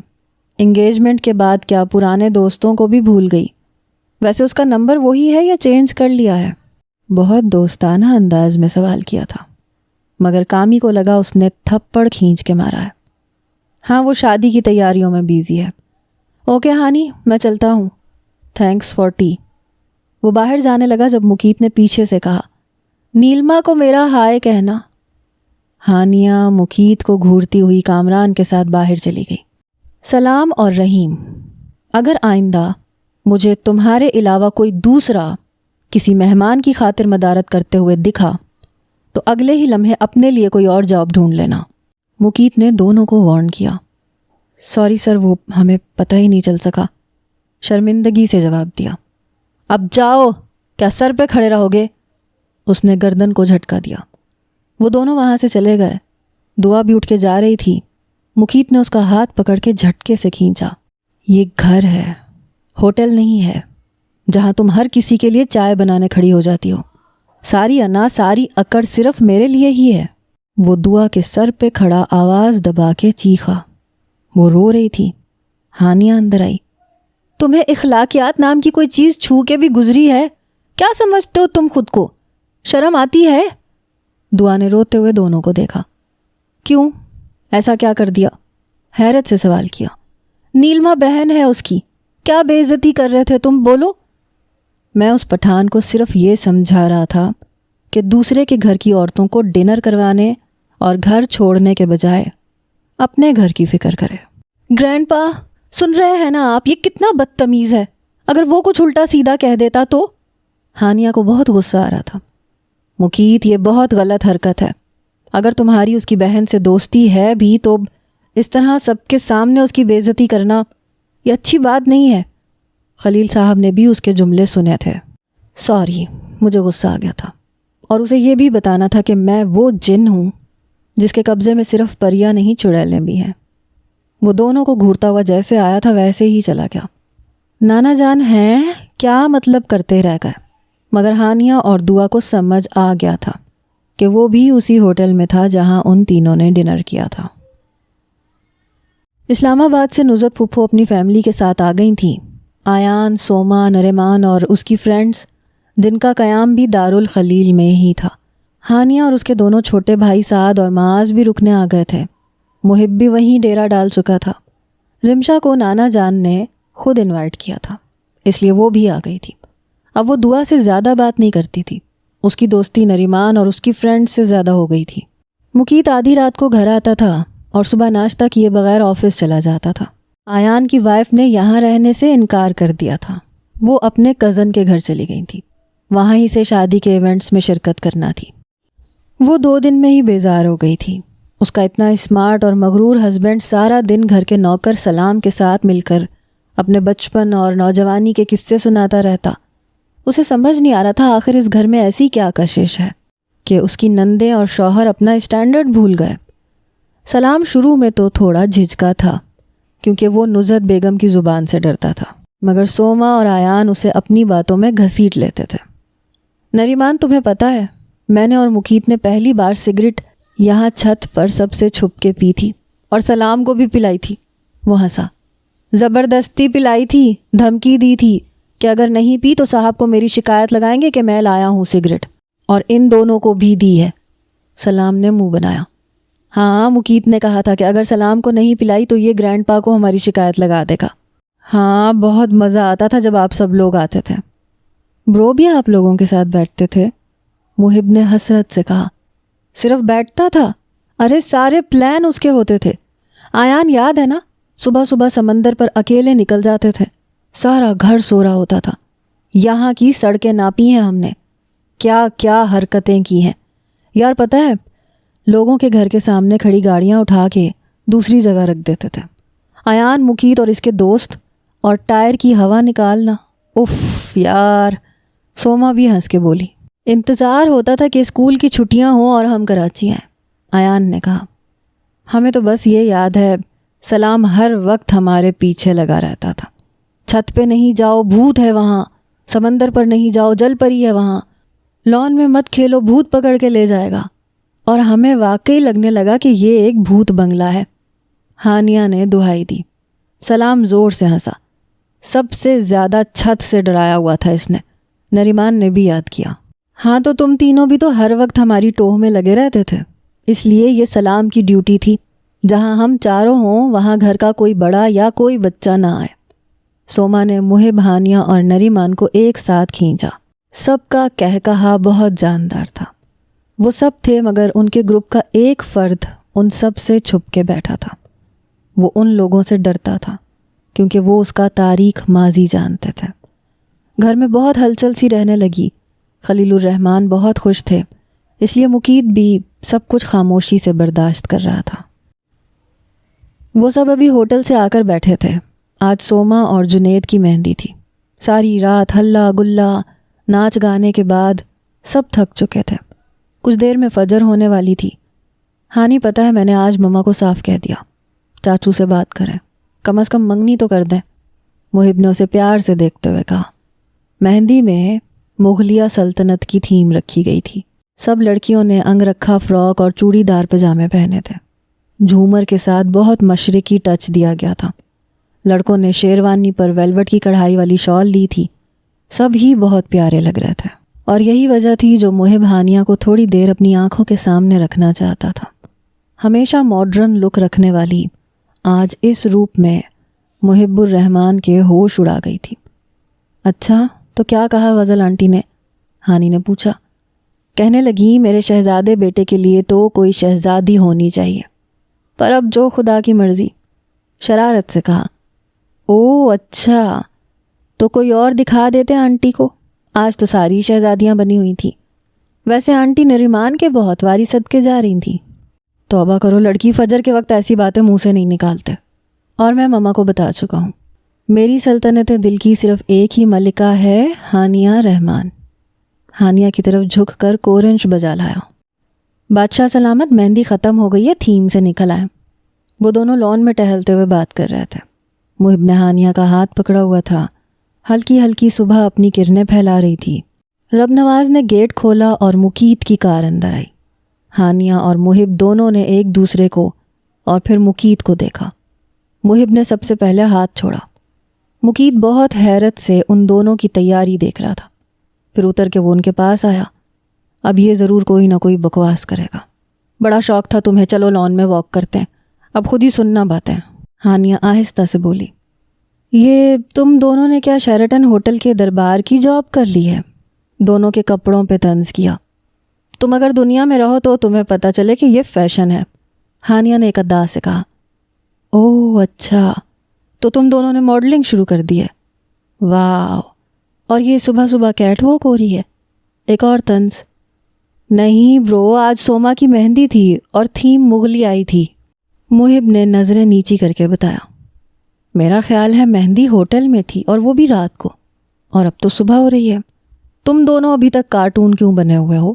انگیجمنٹ کے بعد کیا پرانے دوستوں کو بھی بھول گئی؟ ویسے اس کا نمبر وہی ہے یا چینج کر لیا ہے؟ بہت دوستانہ انداز میں سوال کیا تھا، مگر کامی کو لگا اس نے تھپڑ کھینچ کے مارا ہے۔ ہاں وہ شادی کی تیاریوں میں بیزی ہے۔ اوکے ہانی، میں چلتا ہوں، تھینکس فار ٹی۔ وہ باہر جانے لگا جب مقیت نے پیچھے سے کہا، نیلما کو میرا ہائے کہنا۔ ہانیہ مقیت کو گھورتی ہوئی کامران کے ساتھ باہر چلی گئی۔ سلام اور رحیم، اگر آئندہ مجھے تمہارے علاوہ کوئی دوسرا کسی مہمان کی خاطر مدارت کرتے ہوئے دکھا تو اگلے ہی لمحے اپنے لیے کوئی اور جاب ڈھونڈ لینا۔ مقیت نے دونوں کو وارن کیا۔ سوری سر، وہ ہمیں پتہ ہی نہیں چل سکا، شرمندگی سے جواب دیا۔ اب جاؤ، کیا سر پہ کھڑے رہو گے؟ اس نے گردن کو جھٹکا دیا۔ وہ دونوں وہاں سے چلے گئے۔ دعا بھی اٹھ کے جا رہی تھی، مقیت نے اس کا ہاتھ پکڑ کے جھٹکے سے کھینچا۔ یہ گھر ہے، ہوٹل نہیں ہے جہاں تم ہر کسی کے لیے چائے بنانے کھڑی ہو جاتی ہو۔ ساری انا، ساری اکڑ صرف میرے لیے ہی ہے۔ وہ دعا کے سر پہ کھڑا آواز دبا کے چیخا۔ وہ رو رہی تھی۔ ہانیہ اندر آئی۔ تمہیں اخلاقیات نام کی کوئی چیز چھو کے بھی گزری ہے؟ کیا سمجھتے ہو تم خود کو؟ شرم آتی ہے؟ دعا نے روتے ہوئے دونوں کو دیکھا۔ کیوں؟ ایسا کیا کر دیا؟ حیرت سے سوال کیا۔ نیلما بہن ہے اس کی، کیا بے عزتی کر رہے تھے تم؟ بولو۔ میں اس پٹھان کو صرف یہ سمجھا رہا تھا کہ دوسرے کے گھر کی عورتوں کو ڈنر کروانے اور گھر چھوڑنے کے بجائے اپنے گھر کی فکر کرے۔ گرینڈ پا، سن رہے ہیں نا آپ، یہ کتنا بدتمیز ہے۔ اگر وہ کچھ الٹا سیدھا کہہ دیتا تو؟ ہانیہ کو بہت غصہ آ رہا تھا۔ مقیت، یہ بہت غلط حرکت ہے۔ اگر تمہاری اس کی بہن سے دوستی ہے بھی تو اس طرح سب کے سامنے اس کی بے عزتی کرنا یہ اچھی بات نہیں ہے۔ خلیل صاحب نے بھی اس کے جملے سنے تھے۔ سوری، مجھے غصہ آ گیا تھا، اور اسے یہ بھی بتانا تھا کہ میں وہ جن ہوں جس کے قبضے میں صرف پریاں نہیں چڑیلیں بھی ہیں۔ وہ دونوں کو گھورتا ہوا جیسے آیا تھا ویسے ہی چلا گیا۔ نانا جان ہیں کیا مطلب کرتے رہ گئے، مگر ہانیہ اور دعا کو سمجھ آ گیا تھا کہ وہ بھی اسی ہوٹل میں تھا جہاں ان تینوں نے ڈنر کیا تھا۔ اسلام آباد سے نصرت پھپھو اپنی فیملی کے ساتھ آ گئی تھیں۔ آیان، سوما، نریمان اور اس کی فرینڈز جن کا قیام بھی دارالخلیل میں ہی تھا۔ ہانیہ اور اس کے دونوں چھوٹے بھائی سعد اور معاذ بھی رکنے آ گئے تھے۔ محب بھی وہیں ڈیرا ڈال چکا تھا۔ رمشا کو نانا جان نے خود انوائٹ کیا تھا، اس لیے وہ بھی آ گئی تھی۔ اب وہ دعا سے زیادہ بات نہیں کرتی تھی، اس کی دوستی نریمان اور اس کی فرینڈ سے زیادہ ہو گئی تھی۔ مقیت آدھی رات کو گھر آتا تھا اور صبح ناشتہ کیے بغیر آفس چلا جاتا تھا۔ آیان کی وائف نے یہاں رہنے سے انکار کر دیا تھا، وہ اپنے کزن کے گھر چلی گئی تھی، وہاں ہی سے شادی کے ایونٹس میں شرکت کرنا تھی۔ وہ 2 دن میں ہی بیزار ہو گئی تھی۔ اس کا اتنا اسمارٹ اور مغرور ہسبینڈ سارا دن گھر کے نوکر سلام کے ساتھ مل کر اپنے بچپن اور نوجوانی کے قصے سناتا رہتا۔ اسے سمجھ نہیں آ رہا تھا آخر اس گھر میں ایسی کیا کشش ہے کہ اس کی نندیں اور شوہر اپنا اسٹینڈرڈ بھول گئے۔ سلام شروع میں تو تھوڑا جھجکا تھا کیونکہ وہ نصرت بیگم کی زبان سے ڈرتا تھا، مگر سوما اور آیان اسے اپنی باتوں میں گھسیٹ لیتے تھے۔ نریمان تمہیں پتہ ہے میں نے اور مقیت نے پہلی بار سگریٹ یہاں چھت پر سب سے چھپ کے پی تھی اور سلام کو بھی پلائی تھی۔ وہ ہنسا۔ زبردستی پلائی تھی، دھمکی دی تھی کہ اگر نہیں پی تو صاحب کو میری شکایت لگائیں گے کہ میں لایا ہوں سگریٹ، اور ان دونوں کو بھی دی ہے۔ سلام نے منہ بنایا۔ ہاں، مقیت نے کہا تھا کہ اگر سلام کو نہیں پلائی تو یہ گرینڈ پا کو ہماری شکایت لگا دے گا۔ ہاں، بہت مزہ آتا تھا جب آپ سب لوگ آتے تھے۔ برو بھی آپ لوگوں کے ساتھ بیٹھتے تھے؟ محب نے حسرت سے کہا۔ صرف بیٹھتا تھا؟ ارے سارے پلان اس کے ہوتے تھے۔ آیان یاد ہے نا، صبح صبح سمندر پر اکیلے نکل جاتے تھے، سارا گھر سو رہا ہوتا تھا۔ یہاں کی سڑکیں ناپی ہیں ہم نے، کیا کیا حرکتیں کی ہیں یار۔ پتہ ہے لوگوں کے گھر کے سامنے کھڑی گاڑیاں اٹھا کے دوسری جگہ رکھ دیتے تھے۔ آیان، مقیت اور اس کے دوست، اور ٹائر کی ہوا نکالنا، اف یار۔ سوما بھی ہنس کے بولی۔ انتظار ہوتا تھا کہ اسکول کی چھٹیاں ہوں اور ہم کراچی آئیں، آیان نے کہا۔ ہمیں تو بس یہ یاد ہے سلام ہر وقت ہمارے پیچھے لگا رہتا تھا۔ چھت پہ نہیں جاؤ، بھوت ہے وہاں، سمندر پر نہیں جاؤ، جل پری ہے وہاں، لان میں مت کھیلو، بھوت پکڑ کے لے جائے گا۔ اور ہمیں واقعی لگنے لگا کہ یہ ایک بھوت بنگلہ ہے۔ ہانیہ نے دہائی دی۔ سلام زور سے ہنسا۔ سب سے زیادہ چھت سے ڈرایا ہوا تھا اس نے، نریمان نے بھی یاد کیا۔ ہاں تو تم تینوں بھی تو ہر وقت ہماری ٹوہ میں لگے رہتے تھے، اس لیے یہ سلام کی ڈیوٹی تھی جہاں ہم چاروں ہوں وہاں گھر کا کوئی بڑا یا کوئی بچہ نہ آئے۔ سوما نے محب، ہانیہ اور نریمان کو ایک ساتھ کھینچا۔ سب کا کہا بہت جاندار تھا۔ وہ سب تھے مگر ان کے گروپ کا ایک فرد ان سب سے چھپ کے بیٹھا تھا۔ وہ ان لوگوں سے ڈرتا تھا کیونکہ وہ اس کا تاریخ ماضی جانتے تھے۔ گھر میں بہت ہلچل سی رہنے لگی۔ خلیل الرحمن بہت خوش تھے، اس لیے مقیت بھی سب کچھ خاموشی سے برداشت کر رہا تھا۔ وہ سب ابھی ہوٹل سے آ کر بیٹھے تھے۔ آج سوما اور جنید کی مہندی تھی۔ ساری رات ہلا گلا ناچ گانے کے بعد سب تھک چکے تھے۔ کچھ دیر میں فجر ہونے والی تھی۔ ہانی، پتہ ہے میں نے آج مما کو صاف کہہ دیا چاچو سے بات کریں، کم از کم منگنی تو کر دیں۔ محب نے اسے پیار سے دیکھتے ہوئے کہا۔ مہندی میں مغلیہ سلطنت کی تھیم رکھی گئی تھی۔ سب لڑکیوں نے انگ رکھا فراک اور چوڑی دار پجامے پہنے تھے۔ جھومر کے ساتھ بہت مشرقی ٹچ دیا گیا تھا۔ لڑکوں نے شیروانی پر ویلوٹ کی کڑھائی والی شال لی تھی۔ سب ہی بہت پیارے لگ رہے تھے، اور یہی وجہ تھی جو محب ہانیہ کو تھوڑی دیر اپنی آنکھوں کے سامنے رکھنا چاہتا تھا۔ ہمیشہ ماڈرن لک رکھنے والی آج اس روپ میں محب الرحمن کے ہوش اڑا گئی تھی۔ اچھا تو کیا کہا غزل آنٹی نے؟ ہانی نے پوچھا۔ کہنے لگی میرے شہزادے بیٹے کے لیے تو کوئی شہزادی ہونی چاہیے، پر اب جو خدا کی مرضی۔ شرارت سے کہا۔ او اچھا، تو کوئی اور دکھا دیتے آنٹی کو، آج تو ساری شہزادیاں بنی ہوئی تھیں۔ ویسے آنٹی نریمان کے بہت واری صدقے جا رہی تھیں۔ توبہ کرو، لڑکی فجر کے وقت ایسی باتیں منہ سے نہیں نکالتے۔ اور میں مما کو بتا چکا ہوں، میری سلطنت دل کی صرف ایک ہی ملکہ ہے، ہانیہ رحمان۔ ہانیہ کی طرف جھک کر کورنش بجا لایا۔ بادشاہ سلامت، مہندی ختم ہو گئی ہے، تھیم سے نکل آئے۔ وہ دونوں لان میں ٹہلتے ہوئے بات کر رہے تھے۔ محب نے ہانیہ کا ہاتھ پکڑا ہوا تھا۔ ہلکی ہلکی صبح اپنی کرنیں پھیلا رہی تھی۔ رب نواز نے گیٹ کھولا اور مقیت کی کار اندر آئی۔ ہانیہ اور محب دونوں نے ایک دوسرے کو اور پھر مقیت کو دیکھا۔ محب نے سب سے پہلے ہاتھ چھوڑا۔ مقیت بہت حیرت سے ان دونوں کی تیاری دیکھ رہا تھا۔ پھر اتر کے وہ ان کے پاس آیا۔ اب یہ ضرور کوئی نہ کوئی بکواس کرے گا۔ بڑا شوق تھا تمہیں، چلو لان میں واک کرتے ہیں، اب خود ہی سننا باتیں۔ ہانیہ آہستہ سے بولی، یہ تم دونوں نے کیا شیرٹن ہوٹل کے دربار کی جاب کر لی ہے؟ دونوں کے کپڑوں پہ طنز کیا۔ تم اگر دنیا میں رہو تو تمہیں پتہ چلے کہ یہ فیشن ہے، ہانیہ نے ایک ادا سے کہا۔ اوہ اچھا، تو تم دونوں نے ماڈلنگ شروع کر دی ہے؟ واو، اور یہ صبح صبح کیٹ واک ہو رہی ہے؟ ایک اور طنز۔ نہیں برو، آج سوما کی مہندی تھی اور تھیم مغلی آئی تھی، محب نے نظریں نیچی کر کے بتایا۔ میرا خیال ہے مہندی ہوٹل میں تھی، اور وہ بھی رات کو، اور اب تو صبح ہو رہی ہے۔ تم دونوں ابھی تک کارٹون کیوں بنے ہوئے ہو؟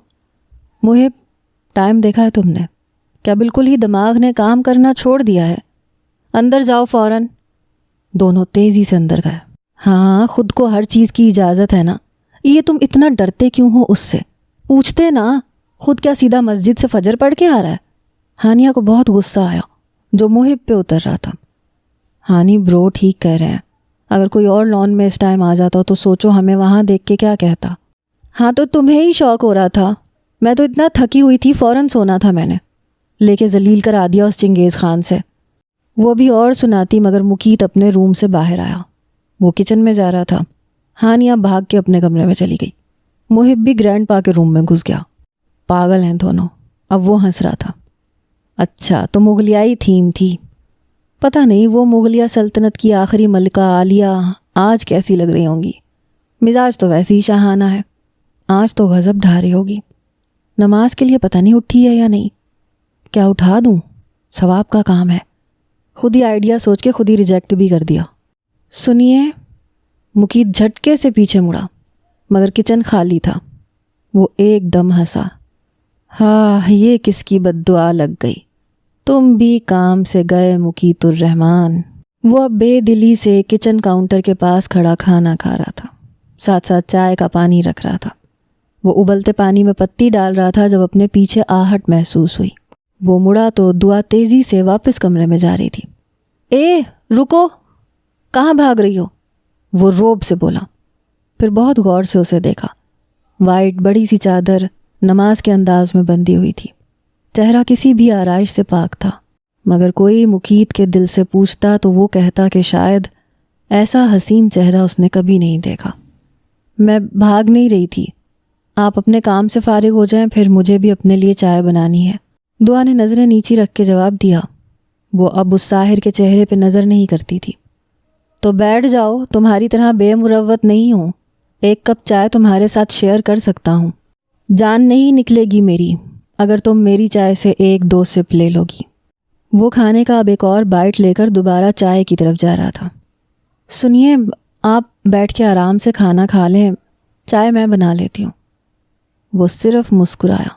محب، ٹائم دیکھا ہے تم نے؟ کیا بالکل ہی دماغ نے کام کرنا چھوڑ دیا ہے؟ اندر جاؤ فوراً۔ دونوں تیزی سے اندر گئے۔ ہاں، خود کو ہر چیز کی اجازت ہے نا، یہ تم اتنا ڈرتے کیوں ہو اس سے؟ پوچھتے نا، خود کیا سیدھا مسجد سے فجر پڑھ کے آ رہا ہے؟ ہانیہ کو بہت غصہ آیا جو محب پہ اتر رہا تھا۔ ہانی برو ٹھیک کہہ رہے ہیں، اگر کوئی اور لان میں اس ٹائم آ جاتا تو سوچو ہمیں وہاں دیکھ کے کیا کہتا۔ ہاں تو تمہیں ہی شوق ہو رہا تھا، میں تو اتنا تھکی ہوئی تھی فوراً سونا تھا میں نے، لے کے ذلیل کرا دیا اس چنگیز خان سے۔ وہ بھی اور سناتی مگر مقیت اپنے روم سے باہر آیا۔ وہ کچن میں جا رہا تھا۔ ہانیہ بھاگ کے اپنے کمرے میں چلی گئی۔ محب بھی گرینڈ پا کے روم میں گھس گیا۔ پاگل ہیں دونوں، اب وہ ہنس رہا تھا۔ اچھا تو مغلیائی تھیم تھی، پتہ نہیں وہ مغلیہ سلطنت کی آخری ملکہ عالیہ آج کیسی لگ رہی ہوں گی۔ مزاج تو ویسے ہی شاہانہ ہے، آج تو غضب ڈھا رہی ہوگی۔ نماز کے لیے پتہ نہیں اٹھی ہے یا نہیں، کیا اٹھا دوں؟ ثواب کا کام ہے۔ خود ہی آئیڈیا سوچ کے خود ہی ریجیکٹ بھی کر دیا۔ سنیے، مقیت جھٹکے سے پیچھے مڑا مگر کچن خالی تھا۔ وہ ایک دم ہنسا۔ ہاں، یہ کس کی بد دعا لگ گئی، تم بھی کام سے گئے مقیت الرحمن۔ وہ اب بے دلی سے کچن کاؤنٹر کے پاس کھڑا کھانا کھا رہا تھا، ساتھ ساتھ چائے کا پانی رکھ رہا تھا۔ وہ ابلتے پانی میں پتی ڈال رہا تھا جب اپنے پیچھے آہٹ محسوس ہوئی۔ وہ مڑا تو دعا تیزی سے واپس کمرے میں جا رہی تھی۔ اے رکو، کہاں بھاگ رہی ہو؟ وہ روب سے بولا، پھر بہت غور سے اسے دیکھا۔ وائٹ بڑی سی چادر نماز کے انداز میں بندھی ہوئی تھی، چہرہ کسی بھی آرائش سے پاک تھا، مگر کوئی مقیت کے دل سے پوچھتا تو وہ کہتا کہ شاید ایسا حسین چہرہ اس نے کبھی نہیں دیکھا۔ میں بھاگ نہیں رہی تھی، آپ اپنے کام سے فارغ ہو جائیں، پھر مجھے بھی اپنے لیے چائے بنانی ہے۔ دعا نے نظریں نیچی رکھ کے جواب دیا۔ وہ اب اس ساحر کے چہرے پہ نظر نہیں کرتی تھی۔ تو بیٹھ جاؤ، تمہاری طرح بے مروت نہیں ہوں، ایک کپ چائے تمہارے ساتھ شیئر کر سکتا ہوں۔ جان نہیں نکلے گی میری اگر تم میری چائے سے ایک دو سپ لے لو گی۔ وہ کھانے کا اب ایک اور بائٹ لے کر دوبارہ چائے کی طرف جا رہا تھا۔ سنیے، آپ بیٹھ کے آرام سے کھانا کھا لیں، چائے میں بنا لیتی ہوں۔ وہ صرف مسکرایا،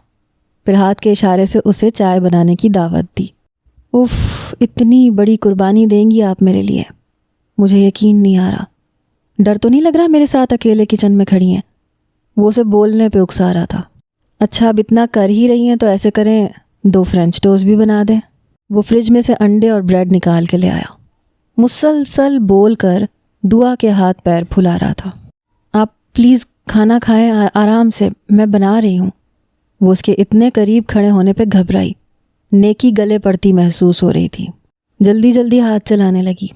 پھر ہاتھ کے اشارے سے اسے چائے بنانے کی دعوت دی۔ اف، اتنی بڑی قربانی دیں گی آپ میرے لیے؟ مجھے یقین نہیں آ رہا۔ ڈر تو نہیں لگ رہا میرے ساتھ اکیلے کچن میں کھڑی ہیں؟ وہ اسے بولنے پہ اکسا رہا تھا۔ اچھا اب اتنا کر ہی رہی ہیں تو ایسے کریں 2 فرینچ ٹوسٹ بھی بنا دیں۔ وہ فریج میں سے انڈے اور بریڈ نکال کے لے آیا۔ مسلسل بول کر دعا کے ہاتھ پیر پھلا رہا تھا۔ آپ پلیز کھانا کھائیں آرام سے، میں بنا رہی ہوں۔ وہ اس کے اتنے قریب کھڑے ہونے پہ گھبرائی، نیکی گلے پڑتی محسوس ہو رہی تھی۔ جلدی جلدی ہاتھ چلانے لگی۔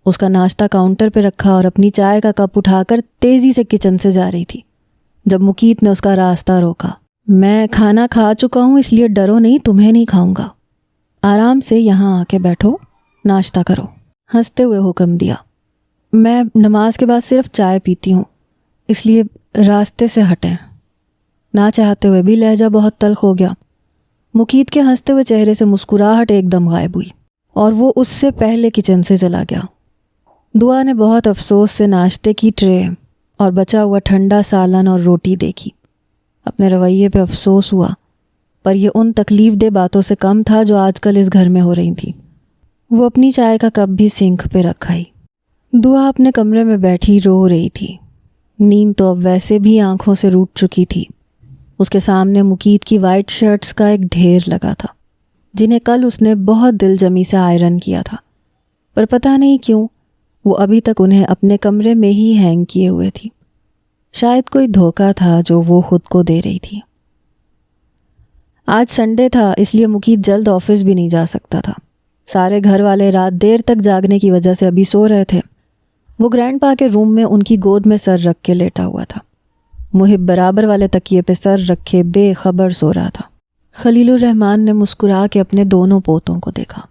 اس کا ناشتہ کاؤنٹر پہ رکھا اور اپنی چائے کا کپ اٹھا کر تیزی سے کچن سے جا رہی تھی جب مقیت نے اس کا راستہ روکا۔ میں کھانا کھا چکا ہوں، اس لیے ڈرو نہیں، تمہیں نہیں کھاؤں گا۔ آرام سے یہاں آ کے بیٹھو، ناشتہ کرو، ہنستے ہوئے حکم دیا۔ میں نماز کے بعد صرف چائے پیتی ہوں، اس لیے راستے سے ہٹیں۔ نہ چاہتے ہوئے بھی لہجہ بہت تلخ ہو گیا۔ مقیت کے ہنستے ہوئے چہرے سے مسکراہٹ ایک دم غائب ہوئی اور وہ اس سے پہلے کچن سے چلا گیا۔ دعا نے بہت افسوس سے ناشتے کی ٹرے اور بچا ہوا ٹھنڈا سالن اور روٹی دیکھی۔ اپنے رویے پہ افسوس ہوا، پر یہ ان تکلیف دہ باتوں سے کم تھا جو آج کل اس گھر میں ہو رہی تھیں۔ وہ اپنی چائے کا کپ بھی سنک پہ رکھائی۔ دعا اپنے کمرے میں بیٹھی رو رہی تھی۔ نیند تو اب ویسے بھی آنکھوں سے روٹ چکی تھی۔ اس کے سامنے مقید کی وائٹ شرٹس کا ایک ڈھیر لگا تھا، جنہیں کل اس نے بہت دل جمی سے آئرن کیا تھا، پر پتہ نہیں کیوں وہ ابھی تک انہیں اپنے کمرے میں ہی ہینگ کیے ہوئے تھی۔ شاید کوئی دھوکہ تھا جو وہ خود کو دے رہی تھی۔ آج سنڈے تھا، اس لیے مقید جلد آفس بھی نہیں جا سکتا تھا۔ سارے گھر والے رات دیر تک جاگنے کی وجہ سے ابھی سو رہے تھے۔ وہ گرینڈ پا کے روم میں ان کی گود میں سر رکھ کے لیٹا ہوا تھا۔ محب برابر والے تکیے پہ سر رکھے بے خبر سو رہا تھا۔ خلیل الرحمن نے مسکرا کے اپنے دونوں پوتوں کو دیکھا۔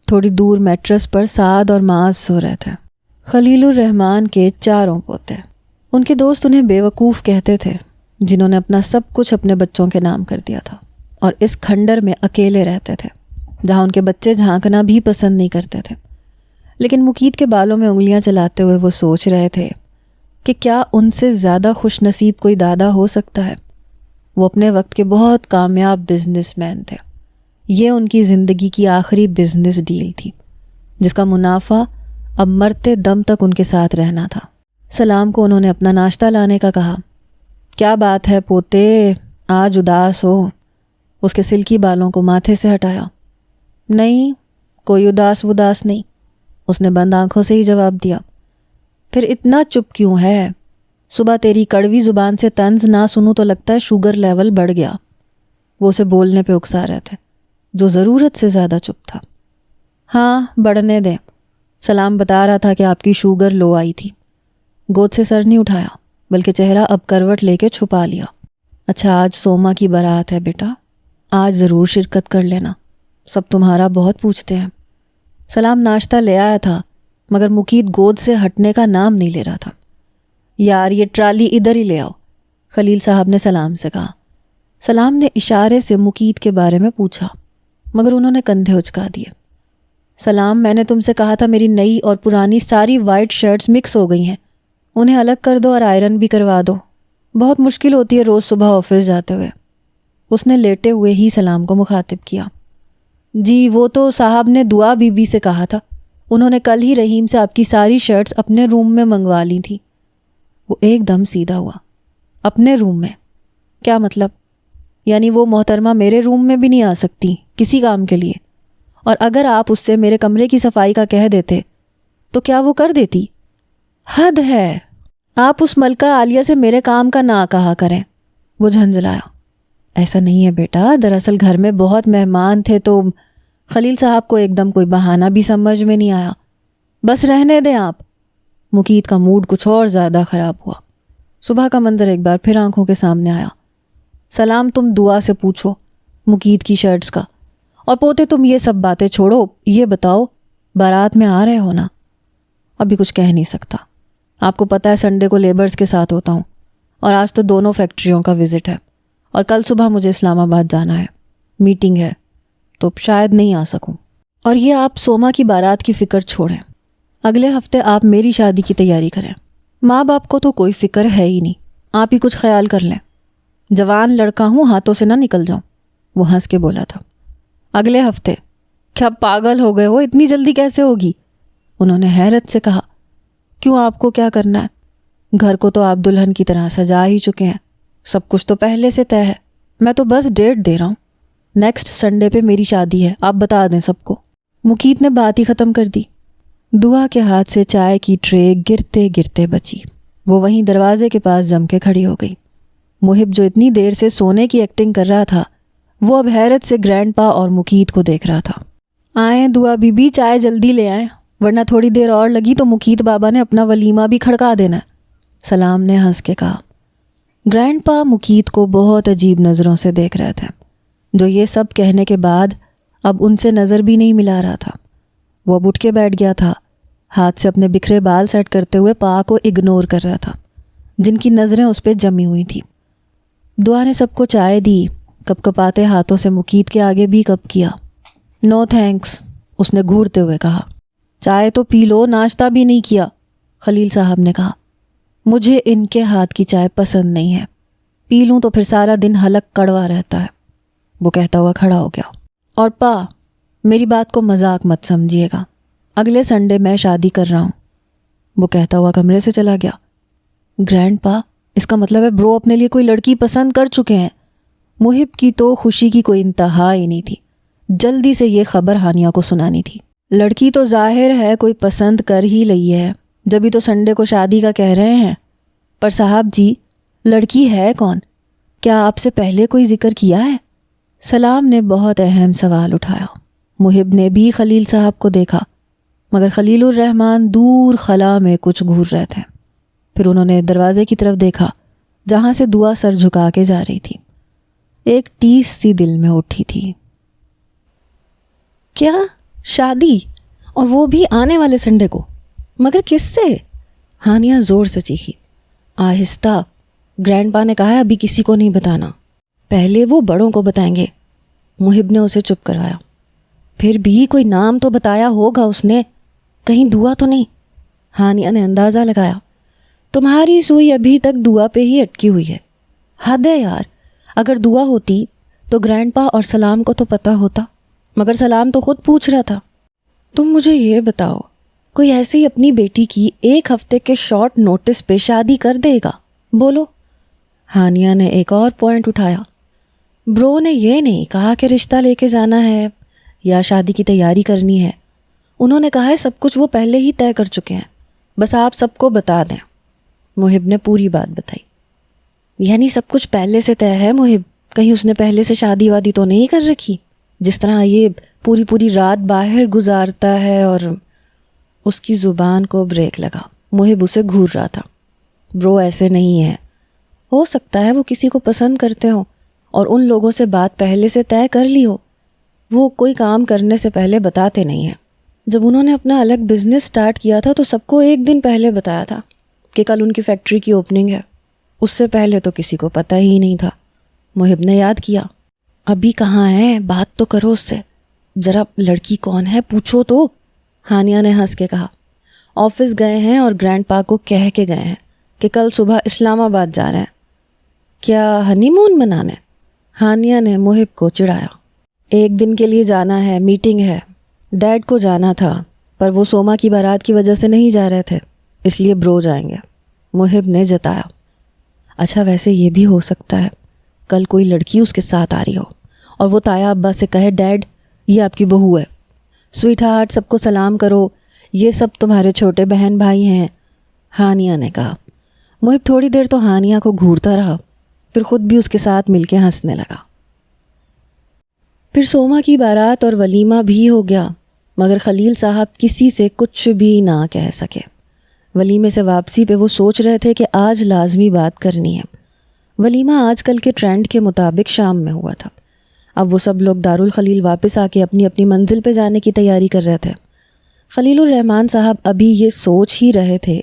تھوڑی دور میٹرس پر سعد اور معاذ سو رہے تھے۔ خلیل الرحمن کے 4 پوتے۔ ان کے دوست انہیں بیوقوف کہتے تھے، جنہوں نے اپنا سب کچھ اپنے بچوں کے نام کر دیا تھا اور اس کھنڈر میں اکیلے رہتے تھے جہاں ان کے بچے جھانکنا بھی پسند نہیں کرتے تھے۔ لیکن مقید کے بالوں میں انگلیاں چلاتے ہوئے وہ سوچ رہے تھے کہ کیا ان سے زیادہ خوش نصیب کوئی دادا ہو سکتا ہے۔ وہ اپنے وقت کے بہت کامیاب بزنس مین تھے۔ یہ ان کی زندگی کی آخری بزنس ڈیل تھی جس کا منافع اب مرتے دم تک ان کے ساتھ رہنا تھا۔ سلام کو انہوں نے اپنا ناشتہ لانے کا کہا۔ کیا بات ہے پوتے، آج اداس ہو؟ اس کے سلکی بالوں کو ماتھے سے ہٹایا۔ نہیں، کوئی اداس وداس نہیں، اس نے بند آنکھوں سے ہی جواب دیا۔ پھر اتنا چپ کیوں ہے؟ صبح تیری کڑوی زبان سے طنز نہ سنوں تو لگتا ہے شوگر لیول بڑھ گیا۔ وہ اسے بولنے پہ اکسا رہے تھے، جو ضرورت سے زیادہ چپ تھا۔ ہاں بڑھنے دیں، سلام بتا رہا تھا کہ آپ کی شوگر لو آئی تھی۔ گود سے سر نہیں اٹھایا بلکہ چہرہ اب کروٹ لے کے چھپا لیا۔ اچھا آج سوما کی بارات ہے بیٹا، آج ضرور شرکت کر لینا، سب تمہارا بہت پوچھتے ہیں۔ سلام ناشتہ لے آیا تھا مگر مقید گود سے ہٹنے کا نام نہیں لے رہا تھا۔ یار یہ ٹرالی ادھر ہی لے آؤ، خلیل صاحب نے سلام سے کہا۔ سلام نے اشارے سے مقید کے بارے میں پوچھا مگر انہوں نے کندھے اچکا دیے۔ سلام، میں نے تم سے کہا تھا میری نئی اور پرانی ساری وائٹ شرٹس مکس ہو گئی ہیں، انہیں الگ کر دو اور آئرن بھی کروا دو، بہت مشکل ہوتی ہے روز صبح آفس جاتے ہوئے۔ اس نے لیٹے ہوئے ہی سلام کو مخاطب کیا۔ جی وہ تو صاحب نے دعا بی بی سے کہا تھا، انہوں نے کل ہی رحیم سے آپ کی ساری شرٹس اپنے روم میں منگوا لی تھی۔ وہ ایک دم سیدھا ہوا۔ اپنے روم میں؟ کیا مطلب؟ یعنی وہ محترمہ میرے روم میں بھی نہیں آ سکتی کسی کام کے لیے؟ اور اگر آپ اس سے میرے کمرے کی صفائی کا کہہ دیتے تو کیا وہ کر دیتی؟ حد ہے، آپ اس ملکہ عالیہ سے میرے کام کا نہ کہا کریں۔ وہ جھنجھلایا۔ ایسا نہیں ہے بیٹا، دراصل گھر میں بہت مہمان تھے تو خلیل صاحب کو ایک دم کوئی بہانہ بھی سمجھ میں نہیں آیا۔ بس رہنے دیں آپ۔ مقید کا موڈ کچھ اور زیادہ خراب ہوا۔ صبح کا منظر ایک بار پھر آنکھوں کے سامنے آیا۔ سلام تم دعا سے پوچھو مقید کی شرٹس کا، اور پوتے تم یہ سب باتیں چھوڑو، یہ بتاؤ بارات میں آ رہے ہو نا؟ ابھی کچھ کہہ نہیں سکتا، آپ کو پتہ ہے سنڈے کو لیبرز کے ساتھ ہوتا ہوں اور آج تو دونوں فیکٹریوں کا وزٹ ہے اور کل صبح مجھے اسلام آباد جانا ہے، میٹنگ ہے، تو شاید نہیں آ سکوں۔ اور یہ آپ سوما کی بارات کی فکر چھوڑیں، اگلے ہفتے آپ میری شادی کی تیاری کریں۔ ماں باپ کو تو کوئی فکر ہے ہی نہیں، آپ ہی کچھ خیال کر لیں۔ جوان لڑکا ہوں، ہاتھوں سے نہ نکل جاؤں۔ وہ ہنس کے بولا تھا۔ اگلے ہفتے؟ کیا پاگل ہو گئے ہو، اتنی جلدی کیسے ہوگی؟ انہوں نے حیرت سے کہا۔ کیوں، آپ کو کیا کرنا ہے؟ گھر کو تو آپ دلہن کی طرح سجا ہی چکے ہیں، سب کچھ تو پہلے سے طے ہے، میں تو بس ڈیٹ دے رہا ہوں۔ نیکسٹ سنڈے پہ میری شادی ہے، آپ بتا دیں سب کو۔ مقید نے بات ہی ختم کر دی۔ دعا کے ہاتھ سے چائے کی ٹرے گرتے گرتے بچی۔ وہ وہیں دروازے کے پاس جم کے کھڑی ہو گئی۔ محب جو اتنی دیر سے سونے کی ایکٹنگ کر رہا تھا، وہ اب حیرت سے گرینڈ پا اور مقید کو دیکھ رہا تھا۔ آئیں دعا بی بی، چائے جلدی لے آئیں ورنہ تھوڑی دیر اور لگی تو مقید بابا نے اپنا ولیمہ بھی کھڑکا دینا ہے، سلام نے ہنس کے کہا۔ گرینڈ پا مقید کو بہت عجیب نظروں سے دیکھ رہے تھے، جو یہ سب کہنے کے بعد اب ان سے نظر بھی نہیں ملا رہا تھا۔ وہ اب اٹھ کے بیٹھ گیا تھا، ہاتھ سے اپنے بکھرے بال سیٹ کرتے ہوئے پا کو اگنور کر رہا تھا، جن کی نظریں اس پہ جمی ہوئی تھیں۔ دعا نے سب کو چائے دی، کپ کپاتے ہاتھوں سے مقید کے آگے بھی کپ کیا۔ نو تھینکس، اس نے گھورتے ہوئے کہا۔ چائے تو پی لو، ناشتہ بھی نہیں کیا، خلیل صاحب نے کہا۔ مجھے ان کے ہاتھ کی چائے پسند نہیں ہے۔ پی لوں تو پھر سارا دن حلق کڑوا رہتا ہے۔ وہ کہتا ہوا کھڑا ہو گیا۔ اور پا، میری بات کو مذاق مت سمجھیے گا، اگلے سنڈے میں شادی کر رہا ہوں۔ وہ کہتا ہوا کمرے سے چلا گیا۔ گرینڈ پا، اس کا مطلب ہے برو اپنے لیے کوئی لڑکی پسند کر چکے ہیں۔ محب کی تو خوشی کی کوئی انتہا ہی نہیں تھی، جلدی سے یہ خبر ہانیہ کو سنانی تھی۔ لڑکی تو ظاہر ہے کوئی پسند کر ہی لئی ہے، جبھی تو سنڈے کو شادی کا کہہ رہے ہیں۔ پر صاحب جی، لڑکی ہے کون؟ کیا آپ سے پہلے کوئی ذکر کیا ہے؟ سلام نے بہت اہم سوال اٹھایا۔ محب نے بھی خلیل صاحب کو دیکھا، مگر خلیل الرحمن دور خلا میں کچھ گھور رہے تھے۔ پھر انہوں نے دروازے کی طرف دیکھا جہاں سے دعا سر جھکا کے جا رہی تھی۔ ایک ٹیس سی دل میں اٹھی تھی۔ کیا شادی؟ اور وہ بھی آنے والے سنڈے کو؟ مگر کس سے؟ ہانیہ زور سے چیخی۔ آہستہ، گرینڈ پا نے کہا ہے ابھی کسی کو نہیں بتانا، پہلے وہ بڑوں کو بتائیں گے۔ محب نے اسے چپ کروایا۔ پھر بھی کوئی نام تو بتایا ہوگا اس نے، کہیں دعا تو نہیں؟ ہانیہ نے اندازہ لگایا۔ تمہاری سوئی ابھی تک دعا پہ ہی اٹکی ہوئی ہے۔ حد ہے یار، اگر دعا ہوتی تو گرینڈ پا اور سلام کو تو پتہ ہوتا، مگر سلام تو خود پوچھ رہا تھا۔ تم مجھے یہ بتاؤ، کوئی ایسی اپنی بیٹی کی ایک ہفتے کے شارٹ نوٹس پہ شادی کر دے گا؟ بولو۔ ہانیہ نے ایک اور پوائنٹ اٹھایا۔ برو نے یہ نہیں کہا کہ رشتہ لے کے جانا ہے یا شادی کی تیاری کرنی ہے، انہوں نے کہا ہے سب کچھ وہ پہلے ہی طے کر چکے ہیں، بس آپ سب کو بتا دیں۔ محب نے پوری بات بتائی۔ یعنی سب کچھ پہلے سے طے ہے محب؟ کہیں اس نے پہلے سے شادی وادی تو نہیں کر رکھی؟ جس طرح یہ پوری رات باہر گزارتا ہے۔ اور اس کی زبان کو بریک لگا۔ محب اسے گھور رہا تھا۔ برو ایسے نہیں ہے، ہو سکتا ہے وہ کسی کو پسند کرتے ہوں اور ان لوگوں سے بات پہلے سے طے کر لی ہو۔ وہ کوئی کام کرنے سے پہلے بتاتے نہیں ہیں۔ جب انہوں نے اپنا الگ بزنس سٹارٹ کیا تھا تو سب کو ایک دن پہلے بتایا تھا کہ کل ان کی فیکٹری کی اوپننگ ہے، اس سے پہلے تو کسی کو پتہ ہی نہیں تھا۔ محب نے یاد کیا۔ ابھی کہاں ہے؟ بات تو کرو اس سے، ذرا لڑکی کون ہے پوچھو تو۔ ہانیہ نے ہنس کے کہا۔ آفس گئے ہیں اور گرینڈ پا کو کہہ کے گئے ہیں کہ کل صبح اسلام آباد جا رہے ہیں۔ کیا ہنی مون منانے؟ ہانیہ نے محب کو چڑھایا۔ ایک دن کے لیے جانا ہے، میٹنگ ہے۔ ڈیڈ کو جانا تھا پر وہ سوما کی بارات کی وجہ سے نہیں جا رہے تھے، اس لیے برو جائیں گے، محب نے جتایا۔ اچھا ویسے یہ بھی ہو سکتا ہے کل کوئی لڑکی اس کے ساتھ آ رہی ہو اور وہ تایا ابا سے کہے ڈیڈ یہ آپ کی بہو ہے، سویٹ ہارٹ سب کو سلام کرو، یہ سب تمہارے چھوٹے بہن بھائی ہیں۔ ہانیہ نے کہا۔ محب تھوڑی دیر تو ہانیہ کو گھورتا رہا، پھر خود بھی اس کے ساتھ مل کے ہنسنے لگا۔ پھر سوما کی بارات اور ولیمہ بھی ہو گیا، مگر خلیل صاحب کسی سے کچھ بھی نہ کہہ سکے۔ ولیمے سے واپسی پہ وہ سوچ رہے تھے کہ آج لازمی بات کرنی ہے۔ ولیمہ آج کل کے ٹرینڈ کے مطابق شام میں ہوا تھا۔ اب وہ سب لوگ دارالخلیل واپس آ کے اپنی اپنی منزل پہ جانے کی تیاری کر رہے تھے۔ خلیل الرحمن صاحب ابھی یہ سوچ ہی رہے تھے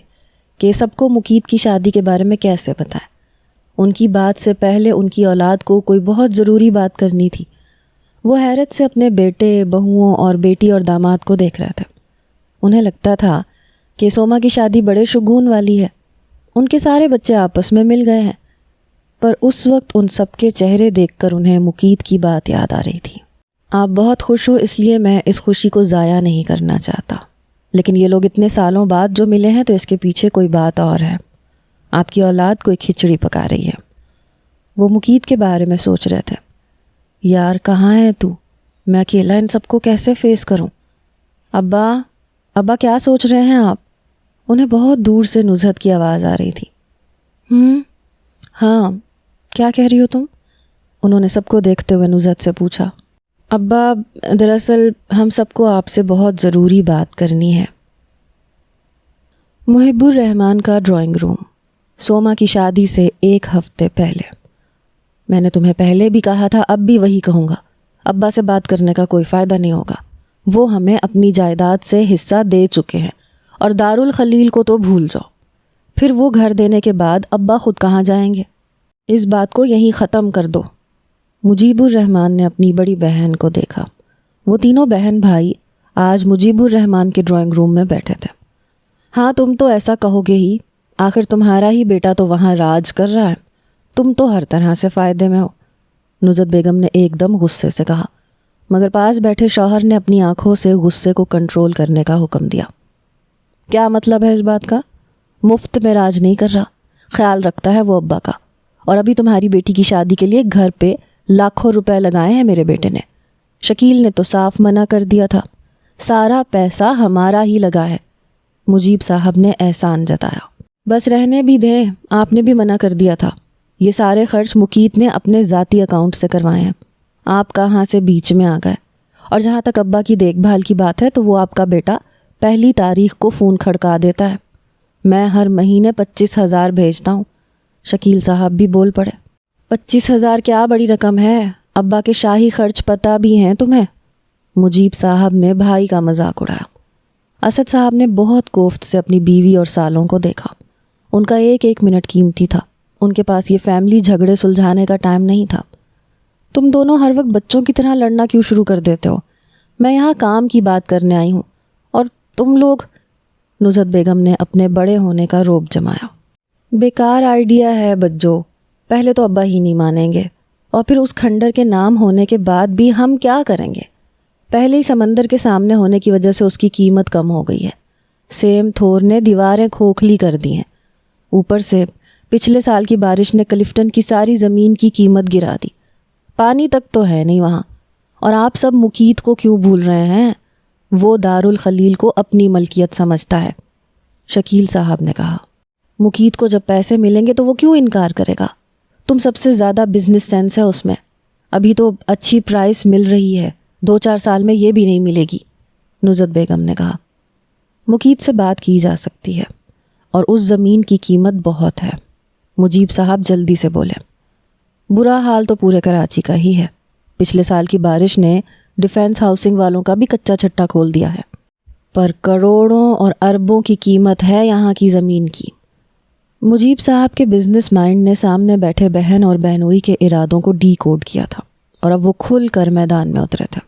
کہ سب کو مقید کی شادی کے بارے میں کیسے بتائیں۔ ان کی بات سے پہلے ان کی اولاد کو کوئی بہت ضروری بات کرنی تھی۔ وہ حیرت سے اپنے بیٹے، بہوؤں اور بیٹی اور داماد کو دیکھ رہے تھے۔ انہیں لگتا تھا کہ سوما کی شادی بڑے شگون والی ہے، ان کے سارے بچے آپس میں مل گئے ہیں، پر اس وقت ان سب کے چہرے دیکھ کر انہیں مقید کی بات یاد آ رہی تھی۔ آپ بہت خوش ہو اس لیے میں اس خوشی کو ضائع نہیں کرنا چاہتا، لیکن یہ لوگ اتنے سالوں بعد جو ملے ہیں تو اس کے پیچھے کوئی بات اور ہے۔ آپ کی اولاد کوئی کھچڑی پکا رہی ہے۔ وہ مقید کے بارے میں سوچ رہے تھے۔ یار کہاں ہے تو؟ میں اکیلا ان سب کو کیسے فیس کروں؟ ابا کیا سوچ رہے ہیں آپ؟ انہیں بہت دور سے نزہت کی آواز آ رہی تھی۔ ہاں کیا کہہ رہی ہو تم؟ انہوں نے سب کو دیکھتے ہوئے نزہت سے پوچھا۔ ابا دراصل ہم سب کو آپ سے بہت ضروری بات کرنی ہے۔ محب الرحمن کا ڈرائنگ روم، سوما کی شادی سے ایک ہفتے پہلے۔ میں نے تمہیں پہلے بھی کہا تھا، اب بھی وہی کہوں گا، ابا سے بات کرنے کا کوئی فائدہ نہیں ہوگا۔ وہ ہمیں اپنی جائیداد سے حصہ دے چکے ہیں اور دارالخلیل کو تو بھول جاؤ۔ پھر وہ گھر دینے کے بعد ابا خود کہاں جائیں گے؟ اس بات کو یہیں ختم کر دو۔ مجیب الرحمن نے اپنی بڑی بہن کو دیکھا۔ وہ تینوں بہن بھائی آج مجیب الرحمن کے ڈرائنگ روم میں بیٹھے تھے۔ ہاں تم تو ایسا کہو گے ہی، آخر تمہارا ہی بیٹا تو وہاں راج کر رہا ہے، تم تو ہر طرح سے فائدے میں ہو، نزہت بیگم نے ایک دم غصے سے کہا، مگر پاس بیٹھے شوہر نے اپنی آنکھوں سے غصے کو کنٹرول کرنے کا حکم دیا۔ کیا مطلب ہے اس بات کا؟ مفت میں راج نہیں کر رہا، خیال رکھتا ہے وہ ابا کا، اور ابھی تمہاری بیٹی کی شادی کے لیے گھر پہ لاکھوں روپے لگائے ہیں میرے بیٹے نے۔ شکیل نے تو صاف منع کر دیا تھا، سارا پیسہ ہمارا ہی لگا ہے، مجیب صاحب نے احسان جتایا۔ بس رہنے بھی دیں، آپ نے بھی منع کر دیا تھا، یہ سارے خرچ مقیت نے اپنے ذاتی اکاؤنٹ سے کروائے ہیں، آپ کہاں سے بیچ میں آ گئے؟ اور جہاں تک ابا کی دیکھ بھال کی بات ہے تو وہ آپ کا بیٹا پہلی تاریخ کو فون کھڑکا دیتا ہے، میں ہر مہینے 25,000 بھیجتا ہوں۔ شکیل صاحب بھی بول پڑے، 25,000 کیا بڑی رقم ہے، ابا کے شاہی خرچ پتہ بھی ہیں تمہیں؟ مجیب صاحب نے بھائی کا مذاق اڑایا۔ اسد صاحب نے بہت کوفت سے اپنی بیوی اور سالوں کو دیکھا، ان کا ایک ایک منٹ قیمتی تھا، ان کے پاس یہ فیملی جھگڑے سلجھانے کا ٹائم نہیں تھا۔ تم دونوں ہر وقت بچوں کی طرح لڑنا کیوں شروع کر دیتے ہو؟ میں یہاں کام کی بات کرنے آئی ہوں، اور تم لوگ، نزہت بیگم نے اپنے بڑے ہونے کا روب جمایا۔ بیکار آئیڈیا ہے بجو، پہلے تو ابا ہی نہیں مانیں گے، اور پھر اس کھنڈر کے نام ہونے کے بعد بھی ہم کیا کریں گے؟ پہلے ہی سمندر کے سامنے ہونے کی وجہ سے اس کی قیمت کم ہو گئی ہے، سیم تھور نے دیواریں کھوکھلی کر دی ہیں، اوپر سے پچھلے سال کی بارش نے کلفٹن کی ساری زمین کی قیمت گرا دی، پانی تک تو ہے نہیں وہاں، اور آپ سب مقیت کو کیوں بھول رہے ہیں؟ وہ دارالخلیل کو اپنی ملکیت سمجھتا ہے، شکیل صاحب نے کہا۔ مقیت کو جب پیسے ملیں گے تو وہ کیوں انکار کرے گا؟ تم سب سے زیادہ بزنس سینس ہے اس میں، ابھی تو اچھی پرائس مل رہی ہے، 2-4 سال میں یہ بھی نہیں ملے گی، نزہت بیگم نے کہا۔ مقیت سے بات کی جا سکتی ہے، اور اس زمین کی قیمت بہت ہے، مجیب صاحب جلدی سے بولے۔ برا حال تو پورے کراچی کا ہی ہے، پچھلے سال کی بارش نے ڈیفینس ہاؤسنگ والوں کا بھی کچا چھٹا کھول دیا ہے، پر کروڑوں اور اربوں کی قیمت ہے یہاں کی زمین کی۔ مجیب صاحب کے بزنس مائنڈ نے سامنے بیٹھے بہن اور بہنوئی کے ارادوں کو ڈی کوڈ کیا تھا، اور اب وہ کھل کر میدان میں اترے تھے۔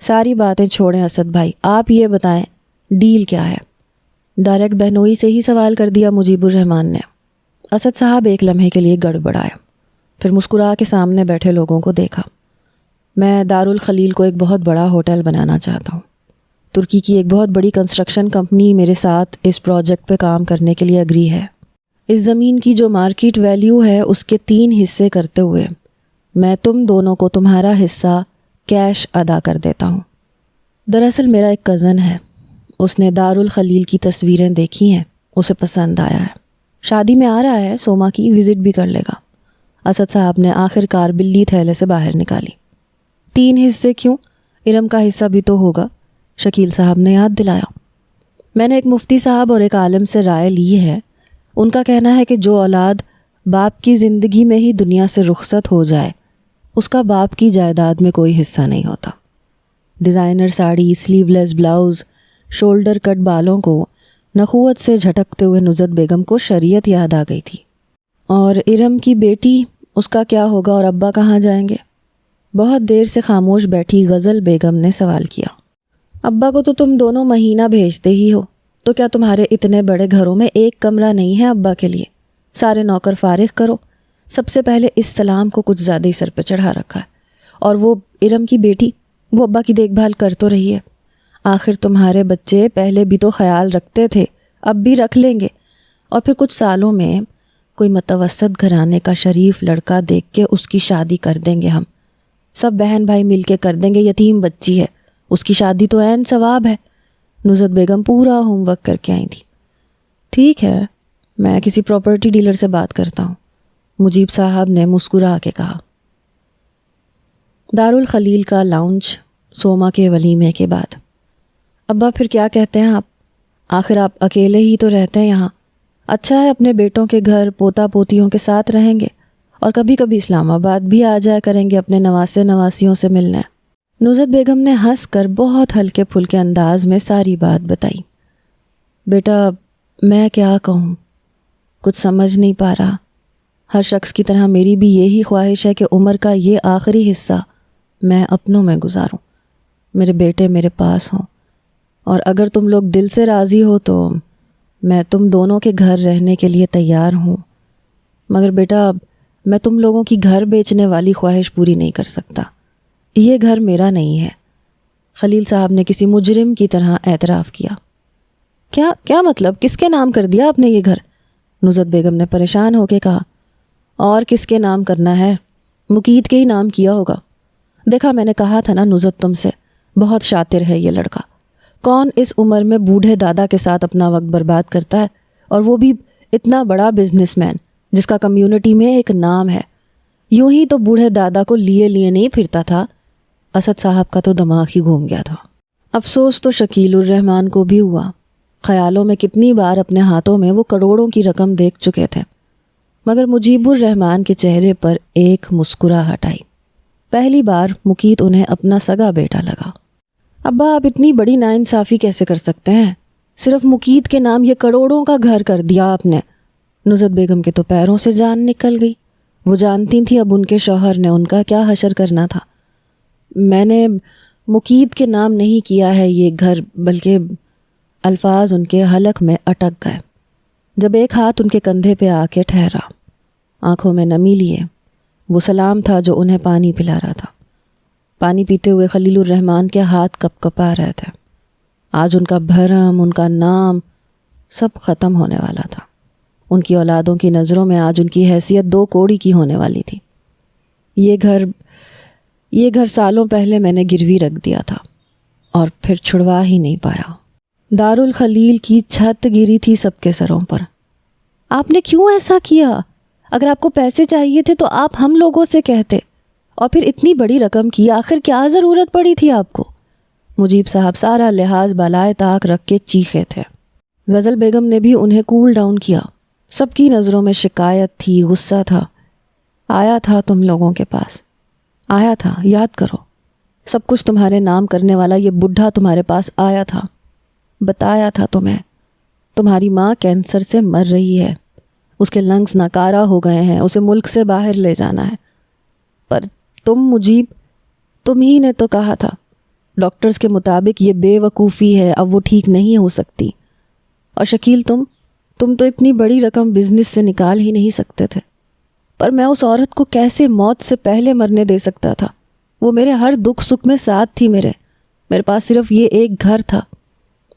ساری باتیں چھوڑیں اسد بھائی، آپ یہ بتائیں ڈیل کیا ہے؟ ڈائریکٹ بہنوئی سے ہی سوال کر دیا مجیب الرحمان نے۔ اسد صاحب ایک لمحے کے لیے گڑبڑائے، پھر مسکرا کے سامنے بیٹھے لوگوں کو دیکھا۔ میں دارالخلیل کو ایک بہت بڑا ہوٹل بنانا چاہتا ہوں، ترکی کی ایک بہت بڑی کنسٹرکشن کمپنی میرے ساتھ اس پروجیکٹ پہ کام کرنے کے لیے اگری ہے۔ اس زمین کی جو مارکیٹ ویلیو ہے اس کے 3 حصے کرتے ہوئے میں تم دونوں کو تمہارا حصہ کیش ادا کر دیتا ہوں۔ دراصل میرا ایک کزن ہے، اس نے دارالخلیل کی تصویریں دیکھی ہیں، اسے پسند آیا ہے، شادی میں آ رہا ہے، سوما کی وزٹ بھی کر لے گا۔ اسد صاحب نے آخر کار بلی تھیلے سے باہر نکالی۔ 3 حصے کیوں؟ ارم کا حصہ بھی تو ہوگا، شکیل صاحب نے یاد دلایا۔ میں نے ایک مفتی صاحب اور ایک عالم سے رائے لی ہے، ان کا کہنا ہے کہ جو اولاد باپ کی زندگی میں ہی دنیا سے رخصت ہو جائے اس کا باپ کی جائیداد میں کوئی حصہ نہیں ہوتا۔ ڈیزائنر ساڑی، سلیو لیس بلاؤز، شولڈر کٹ بالوں کو نخوت سے جھٹکتے ہوئے نزہت بیگم کو شریعت یاد آ گئی تھی۔ اور ارم کی بیٹی، اس کا کیا ہوگا اور ابا کہاں جائیں گے؟ بہت دیر سے خاموش بیٹھی غزل بیگم نے سوال کیا۔ ابا کو تو تم دونوں مہینہ بھیجتے ہی ہو، تو کیا تمہارے اتنے بڑے گھروں میں ایک کمرہ نہیں ہے ابا کے لیے؟ سارے نوکر فارغ کرو، سب سے پہلے اس سلام کو کچھ زیادہ ہی سر پہ چڑھا رکھا ہے، اور وہ ارم کی بیٹی، وہ ابا کی دیکھ بھال کر تو رہی ہے، آخر تمہارے بچے پہلے بھی تو خیال رکھتے تھے، اب بھی رکھ لیں گے، اور پھر کچھ سالوں میں کوئی متوسط گھرانے کا شریف لڑکا دیکھ کے اس کی شادی کر دیں گے، ہم سب بہن بھائی مل کے کر دیں گے، یتیم بچی ہے، اس کی شادی تو عین ثواب ہے۔ نزہت بیگم پورا ہوم ورک کر کے آئی تھی۔ ٹھیک ہے، میں کسی پراپرٹی ڈیلر سے بات کرتا ہوں، مجیب صاحب نے مسکرا کے کہا۔ دارالخلیل کا لاؤنج، سوما کے ولیمے کے بعد۔ ابا پھر کیا کہتے ہیں آپ؟ آخر آپ اکیلے ہی تو رہتے ہیں یہاں، اچھا ہے اپنے بیٹوں کے گھر پوتا پوتیوں کے ساتھ رہیں گے، اور کبھی کبھی اسلام آباد بھی آ جایا کریں گے اپنے نواسے نواسیوں سے ملنے۔ نزہت بیگم نے ہنس کر بہت ہلکے پھلکے انداز میں ساری بات بتائی۔ بیٹا میں کیا کہوں، کچھ سمجھ نہیں پا رہا، ہر شخص کی طرح میری بھی یہی خواہش ہے کہ عمر کا یہ آخری حصہ میں اپنوں میں گزاروں، میرے بیٹے میرے پاس ہوں، اور اگر تم لوگ دل سے راضی ہو تو میں تم دونوں کے گھر رہنے کے لیے تیار ہوں، مگر بیٹا میں تم لوگوں کی گھر بیچنے والی خواہش پوری نہیں کر سکتا. یہ گھر میرا نہیں ہے. خلیل صاحب نے کسی مجرم کی طرح اعتراف کیا. کیا مطلب؟ کس کے نام کر دیا آپ نے یہ گھر؟ نصرت بیگم نے پریشان ہو کے کہا. اور کس کے نام کرنا ہے؟ مقید کے ہی نام کیا ہوگا. دیکھا، میں نے کہا تھا نا نصرت تم سے، بہت شاطر ہے یہ لڑکا. کون اس عمر میں بوڑھے دادا کے ساتھ اپنا وقت برباد کرتا ہے، اور وہ بھی اتنا بڑا بزنس مین جس کا کمیونٹی میں ایک نام ہے. یوں ہی تو بوڑھے دادا کو لیے نہیں پھرتا تھا. اسد صاحب کا تو دماغ ہی گھوم گیا تھا. افسوس تو شکیل الرحمان کو بھی ہوا. خیالوں میں کتنی بار اپنے ہاتھوں میں وہ کروڑوں کی رقم دیکھ چکے تھے، مگر مجیب الرحمان کے چہرے پر ایک مسکراہٹ آئی. پہلی بار مقید انہیں اپنا سگا بیٹا لگا. ابا، آپ اتنی بڑی ناانصافی کیسے کر سکتے ہیں؟ صرف مقید کے نام یہ کروڑوں کا گھر کر دیا آپ نے. نصرت بیگم کے تو پیروں سے جان نکل گئی. وہ جانتی تھیں اب ان کے شوہر نے ان کا کیا حشر کرنا تھا. میں نے مقید کے نام نہیں کیا ہے یہ گھر، بلکہ الفاظ ان کے حلق میں اٹک گئے جب ایک ہاتھ ان کے کندھے پہ آ کے ٹھہرا. آنکھوں میں نمی لیے وہ سلام تھا جو انہیں پانی پلا رہا تھا. پانی پیتے ہوئے خلیل الرحمان کے ہاتھ کپ کپا رہے تھے. آج ان کا بھرم، ان کا نام سب ختم ہونے والا تھا. ان کی اولادوں کی نظروں میں آج ان کی حیثیت 2 کوڑی کی ہونے والی تھی. یہ گھر سالوں پہلے میں نے گروی رکھ دیا تھا اور پھر چھڑوا ہی نہیں پایا. دارالخلیل کی چھت گری تھی سب کے سروں پر. آپ نے کیوں ایسا کیا؟ اگر آپ کو پیسے چاہیے تھے تو آپ ہم لوگوں سے کہتے، اور پھر اتنی بڑی رقم کی آخر کیا ضرورت پڑی تھی آپ کو؟ مجیب صاحب سارا لحاظ بالائے طاق رکھ کے چیخے تھے. غزل بیگم نے بھی انہیں کول ڈاؤن کیا. سب کی نظروں میں شکایت تھی، غصہ تھا. آیا تھا تم لوگوں کے پاس، آیا تھا، یاد کرو. سب کچھ تمہارے نام کرنے والا یہ بڈھا تمہارے پاس آیا تھا. بتایا تھا تمہیں تمہاری ماں کینسر سے مر رہی ہے، اس کے لنگز ناکارہ ہو گئے ہیں، اسے ملک سے باہر لے جانا ہے. پر تم ہی نے تو کہا تھا ڈاکٹرز کے مطابق یہ بے وقوفی ہے، اب وہ ٹھیک نہیں ہو سکتی. اور شکیل، تم تو اتنی بڑی رقم بزنس سے نکال ہی نہیں سکتے تھے. پر میں اس عورت کو کیسے موت سے پہلے مرنے دے سکتا تھا؟ وہ میرے ہر دکھ سکھ میں ساتھ تھی. میرے پاس صرف یہ ایک گھر تھا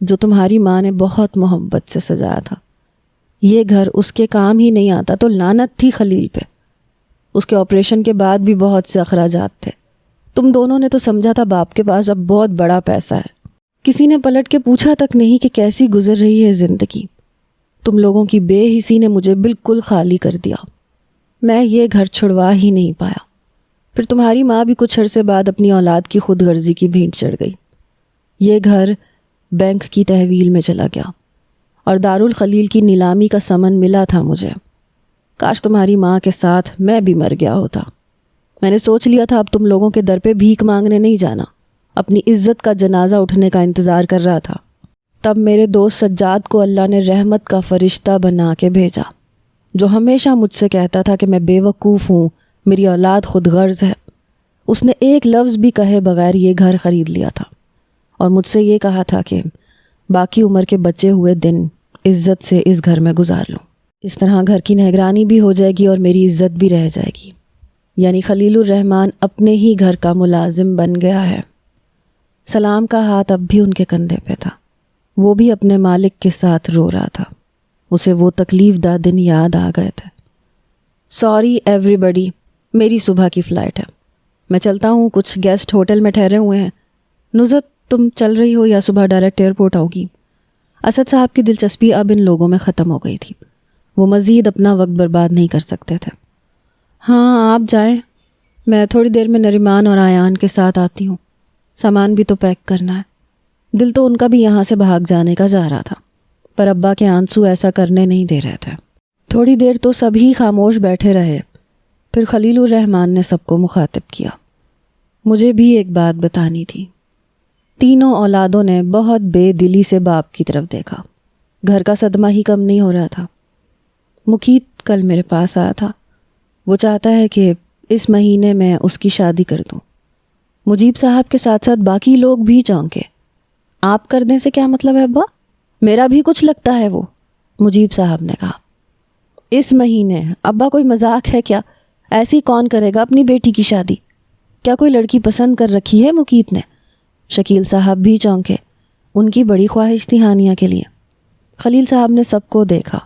جو تمہاری ماں نے بہت محبت سے سجایا تھا. یہ گھر اس کے کام ہی نہیں آتا تو لعنت تھی خلیل پہ. اس کے آپریشن کے بعد بھی بہت سے اخراجات تھے. تم دونوں نے تو سمجھا تھا باپ کے پاس اب بہت بڑا پیسہ ہے. کسی نے پلٹ کے پوچھا تک نہیں کہ کیسی گزر رہی ہے زندگی. تم لوگوں کی بے حسی نے مجھے بالکل خالی کر دیا. میں یہ گھر چھڑوا ہی نہیں پایا. پھر تمہاری ماں بھی کچھ عرصے بعد اپنی اولاد کی خود غرضی کی بھینٹ چڑھ گئی. یہ گھر بینک کی تحویل میں چلا گیا اور دارالخلیل کی نیلامی کا سمن ملا تھا مجھے. کاش تمہاری ماں کے ساتھ میں بھی مر گیا ہوتا. میں نے سوچ لیا تھا اب تم لوگوں کے در پہ بھیک مانگنے نہیں جانا، اپنی عزت کا جنازہ اٹھنے کا انتظار کر رہا تھا. تب میرے دوست سجاد کو اللہ نے رحمت کا فرشتہ بنا کے بھیجا، جو ہمیشہ مجھ سے کہتا تھا کہ میں بے وقوف ہوں، میری اولاد خود غرض ہے. اس نے ایک لفظ بھی کہے بغیر یہ گھر خرید لیا تھا اور مجھ سے یہ کہا تھا کہ باقی عمر کے بچے ہوئے دن عزت سے اس گھر میں گزار لوں. اس طرح گھر کی نگرانی بھی ہو جائے گی اور میری عزت بھی رہ جائے گی. یعنی خلیل الرحمان اپنے ہی گھر کا ملازم بن گیا ہے. سلام کا ہاتھ اب بھی ان کے کندھے پہ تھا. وہ بھی اپنے مالک کے ساتھ رو رہا تھا. اسے وہ تکلیف دہ دن یاد آ گئے تھے. سوری ایوری بڈی، میری صبح کی فلائٹ ہے، میں چلتا ہوں. کچھ گیسٹ ہوٹل میں ٹھہرے ہوئے ہیں. نصرت، تم چل رہی ہو یا صبح ڈائریکٹ ایئرپورٹ آؤ گی؟ اسد صاحب کی دلچسپی اب ان لوگوں میں ختم ہو گئی تھی. وہ مزید اپنا وقت برباد نہیں کر سکتے تھے. ہاں آپ جائیں، میں تھوڑی دیر میں نریمان اور آیان کے ساتھ آتی ہوں. سامان بھی تو پیک کرنا ہے. دل تو ان کا بھی یہاں سے بھاگ جانے کا جا رہا تھا، پر ابا کے آنسو ایسا کرنے نہیں دے رہے تھے. تھوڑی دیر تو سبھی خاموش بیٹھے رہے. پھر خلیل الرحمان نے سب کو مخاطب کیا. مجھے بھی ایک بات بتانی تھی. تینوں اولادوں نے بہت بے دلی سے باپ کی طرف دیکھا. گھر کا صدمہ ہی کم نہیں ہو رہا تھا. مقید کل میرے پاس آیا تھا. وہ چاہتا ہے کہ اس مہینے میں اس کی شادی کر دوں. مجیب صاحب کے ساتھ ساتھ باقی لوگ بھی چونکے. آپ کر دیں سے کیا مطلب ہے ابا؟ میرا بھی کچھ لگتا ہے وہ. مجیب صاحب نے کہا. اس مہینے؟ ابا کوئی مذاق ہے کیا؟ ایسی کون کرے گا اپنی بیٹی کی شادی؟ کیا کوئی لڑکی پسند کر رکھی ہے مقیت نے؟ شکیل صاحب بھی چونکے، ان کی بڑی خواہش تھی ہانیہ کے لیے۔ خلیل صاحب نے سب کو دیکھا،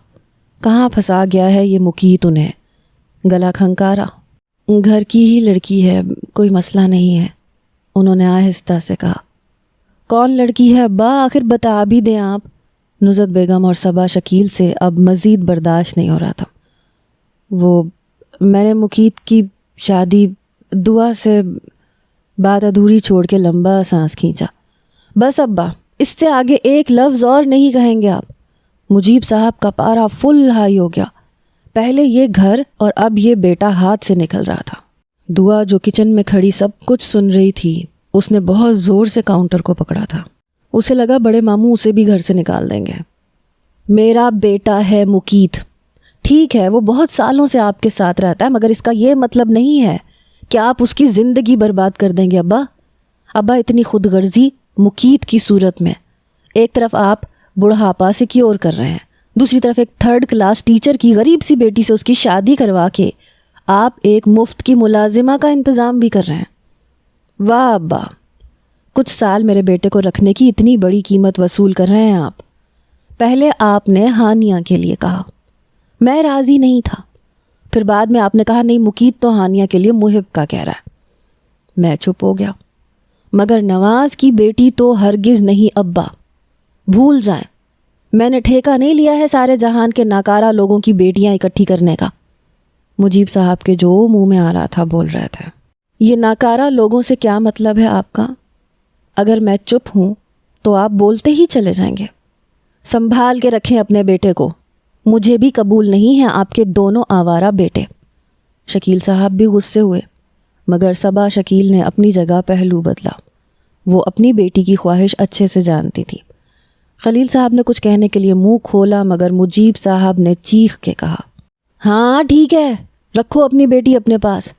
کہاں پھنسا گیا ہے یہ مقیت انہیں، گلا کھنکارا۔ گھر کی ہی لڑکی ہے، کوئی مسئلہ نہیں ہے، انہوں نے آہستہ سے کہا۔ کون لڑکی ہے ابا؟ آخر بتا بھی دیں آپ۔ نزہت بیگم اور صبا شکیل سے اب مزید برداشت نہیں ہو رہا تھا۔ وہ میں نے مقیت کی شادی دعا سے بات ادھوری چھوڑ کے لمبا سانس کھینچا۔ بس ابا، اس سے آگے ایک لفظ اور نہیں کہیں گے آپ۔ مجیب صاحب کا پارا فل ہائی ہو گیا، پہلے یہ گھر اور اب یہ بیٹا ہاتھ سے نکل رہا تھا۔ دعا جو کچن میں کھڑی سب کچھ سن رہی تھی، اس نے بہت زور سے کاؤنٹر کو پکڑا تھا۔ اسے لگا بڑے ماموں اسے بھی گھر سے نکال دیں گے۔ میرا بیٹا ہے مقیت، ٹھیک ہے وہ بہت سالوں سے آپ کے ساتھ رہتا ہے، مگر اس کا یہ مطلب نہیں ہے کہ آپ اس کی زندگی برباد کر دیں گے ابا۔ ابا اتنی خود غرضی مقیت کی صورت میں، ایک طرف آپ بڑھاپا سے کیور کر رہے ہیں، دوسری طرف ایک 3rd کلاس ٹیچر کی غریب سی بیٹی سے اس کی شادی کروا کے آپ ایک مفت کی ملازمہ کا انتظام بھی کر رہے ہیں۔ واہ ابا، کچھ سال میرے بیٹے کو رکھنے کی اتنی بڑی قیمت وصول کر رہے ہیں آپ۔ پہلے آپ نے ہانیہ کے لیے کہا، میں راضی نہیں تھا، پھر بعد میں آپ نے کہا نہیں مقیت تو ہانیہ کے لیے محب کا کہہ رہا ہے۔ میں چپ ہو گیا۔ مگر نواز کی بیٹی تو ہرگز نہیں ابا، بھول جائیں، میں نے ٹھیکہ نہیں لیا ہے سارے جہان کے ناکارہ لوگوں کی بیٹیاں اکٹھی کرنے کا۔ مجیب صاحب کے جو منہ میں آ رہا تھا بول رہے تھے۔ یہ ناکارہ لوگوں سے کیا مطلب ہے آپ کا؟ اگر میں چپ ہوں تو آپ بولتے ہی چلے جائیں گے۔ سنبھال کے رکھیں اپنے بیٹے کو، مجھے بھی قبول نہیں ہیں آپ کے دونوں آوارہ بیٹے۔ شکیل صاحب بھی غصے ہوئے، مگر صبا شکیل نے اپنی جگہ پہلو بدلا۔ وہ اپنی بیٹی کی خواہش اچھے سے جانتی تھی۔ خلیل صاحب نے کچھ کہنے کے لیے منہ کھولا، مگر مجیب صاحب نے چیخ کے کہا، ہاں ٹھیک ہے، رکھو اپنی بیٹی اپنے پاس۔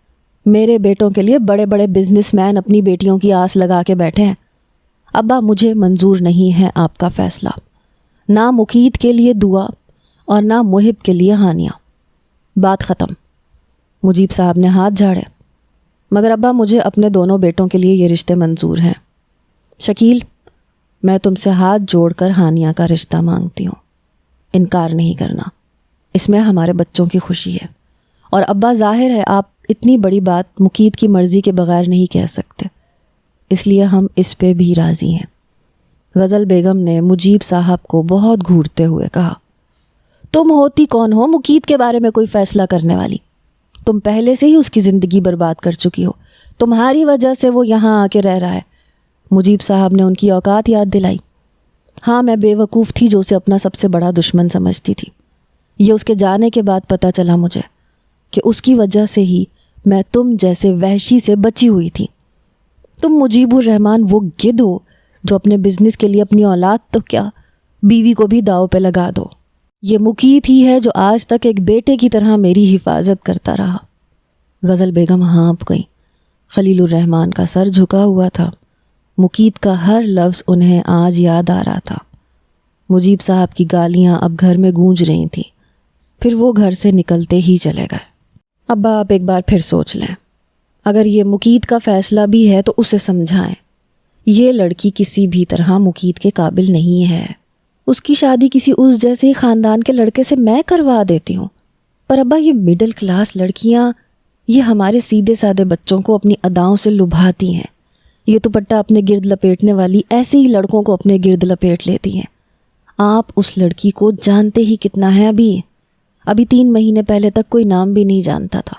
میرے بیٹوں کے لیے بڑے بڑے بزنس مین اپنی بیٹیوں کی آس لگا کے بیٹھے ہیں۔ ابا مجھے منظور نہیں ہے آپ کا فیصلہ، نہ مقیت کے لیے دعا اور نہ محب کے لیے ہانیہ۔ بات ختم۔ مجیب صاحب نے ہاتھ جھاڑے، مگر ابا مجھے اپنے دونوں بیٹوں کے لیے یہ رشتے منظور ہیں۔ شکیل، میں تم سے ہاتھ جوڑ کر ہانیہ کا رشتہ مانگتی ہوں، انکار نہیں کرنا، اس میں ہمارے بچوں کی خوشی ہے۔ اور ابا ظاہر ہے آپ اتنی بڑی بات مقیت کی مرضی کے بغیر نہیں کہہ سکتے، اس لیے ہم اس پہ بھی راضی ہیں۔ غزل بیگم نے مجیب صاحب کو بہت گھورتے ہوئے کہا، تم ہوتی کون ہو مقیت کے بارے میں کوئی فیصلہ کرنے والی؟ تم پہلے سے ہی اس کی زندگی برباد کر چکی ہو، تمہاری وجہ سے وہ یہاں آ کے رہ رہا ہے۔ مجیب صاحب نے ان کی اوقات یاد دلائی۔ ہاں میں بے وقوف تھی جو اسے اپنا سب سے بڑا دشمن سمجھتی تھی۔ یہ اس کے جانے کے بعد پتہ چلا مجھے کہ اس کی وجہ سے ہی میں تم جیسے وحشی سے بچی ہوئی تھی۔ تم مجیب الرحمن وہ گدھ ہو جو اپنے بزنس کے لیے اپنی اولاد تو کیا بیوی کو بھی داؤ پہ لگا دو۔ یہ مقیت ہی ہے جو آج تک ایک بیٹے کی طرح میری حفاظت کرتا رہا۔ غزل بیگم ہانپ گئی۔ خلیل الرحمن کا سر جھکا ہوا تھا۔ مقیت کا ہر لفظ انہیں آج یاد آ رہا تھا۔ مجیب صاحب کی گالیاں اب گھر میں گونج رہی تھیں۔ پھر وہ گھر سے نکلتے ہی چلے گئے۔ ابا آپ ایک بار پھر سوچ لیں، اگر یہ مقیت کا فیصلہ بھی ہے تو اسے سمجھائیں۔ یہ لڑکی کسی بھی طرح مقیت کے قابل نہیں ہے۔ اس کی شادی کسی اس جیسے ہی خاندان کے لڑکے سے میں کروا دیتی ہوں۔ پر ابا یہ مڈل کلاس لڑکیاں، یہ ہمارے سیدھے سادے بچوں کو اپنی اداؤں سے لبھاتی ہیں۔ یہ دوپٹہ اپنے گرد لپیٹنے والی ایسے ہی لڑکوں کو اپنے گرد لپیٹ لیتی ہیں۔ آپ اس لڑکی کو جانتے ہی کتنا ہے ابھی 3 مہینے پہلے تک کوئی نام بھی نہیں جانتا تھا۔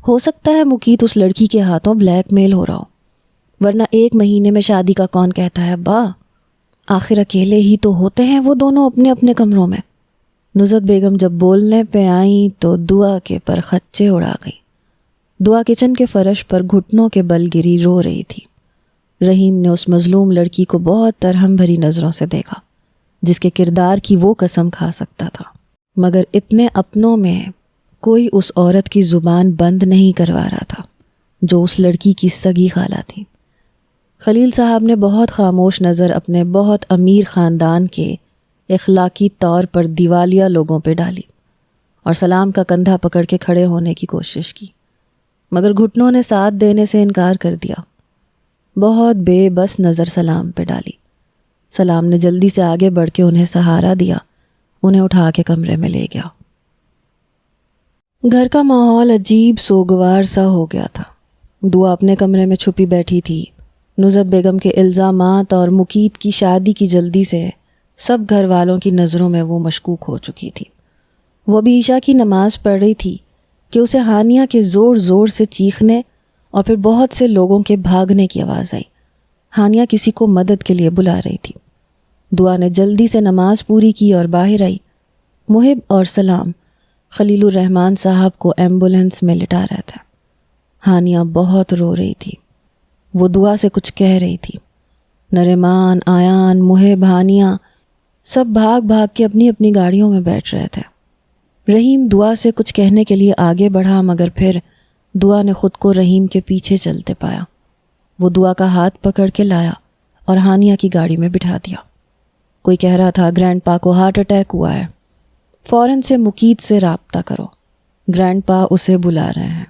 ہو سکتا ہے مقیت اس لڑکی کے ہاتھوں بلیک میل ہو رہا ہو، ورنہ 1 مہینے میں شادی کا کون کہتا ہے ابا؟ آخر اکیلے ہی تو ہوتے ہیں وہ دونوں اپنے اپنے کمروں میں۔ نزہت بیگم جب بولنے پہ آئیں تو دعا کے پر خچے اڑا گئی۔ دعا کچن کے فرش پر گھٹنوں کے بل گری رو رہی تھی۔ رحیم نے اس مظلوم لڑکی کو بہت ترہم بھری نظروں سے دیکھا، جس کے کردار کی وہ قسم کھا سکتا تھا، مگر اتنے اپنوں میں کوئی اس عورت کی زبان بند نہیں کروا رہا تھا جو اس لڑکی کی سگی خالہ تھی۔ خلیل صاحب نے بہت خاموش نظر اپنے بہت امیر خاندان کے اخلاقی طور پر دیوالیہ لوگوں پہ ڈالی اور سلام کا کندھا پکڑ کے کھڑے ہونے کی کوشش کی۔ مگر گھٹنوں نے ساتھ دینے سے انکار کر دیا۔ بہت بے بس نظر سلام پہ ڈالی۔ سلام نے جلدی سے آگے بڑھ کے انہیں سہارا دیا، انہیں اٹھا کے کمرے میں لے گیا۔ گھر کا ماحول عجیب سوگوار سا ہو گیا تھا۔ دعا اپنے کمرے میں چھپی بیٹھی تھی۔ نصرت بیگم کے الزامات اور مقیت کی شادی کی جلدی سے سب گھر والوں کی نظروں میں وہ مشکوک ہو چکی تھی۔ وہ بھی عشاء کی نماز پڑھ رہی تھی کہ اسے ہانیہ کے زور زور سے چیخنے اور پھر بہت سے لوگوں کے بھاگنے کی آواز آئی۔ ہانیہ کسی کو مدد کے لیے بلا رہی تھی۔ دعا نے جلدی سے نماز پوری کی اور باہر آئی۔ محب اور سلام خلیل الرحمن صاحب کو ایمبولینس میں لٹا رہا تھا۔ ہانیہ بہت رو رہی تھی۔ وہ دعا سے کچھ کہہ رہی تھی۔ نریمان، آیان، محب، ہانیہ سب بھاگ بھاگ کے اپنی اپنی گاڑیوں میں بیٹھ رہے تھے۔ رحیم دعا سے کچھ کہنے کے لیے آگے بڑھا، مگر پھر دعا نے خود کو رحیم کے پیچھے چلتے پایا۔ وہ دعا کا ہاتھ پکڑ کے لایا اور ہانیہ کی گاڑی میں بٹھا دیا۔ کوئی کہہ رہا تھا گرینڈ پا کو ہارٹ اٹیک ہوا ہے، فوراً سے مقیت سے رابطہ کرو، گرینڈ پا اسے بلا رہے ہیں۔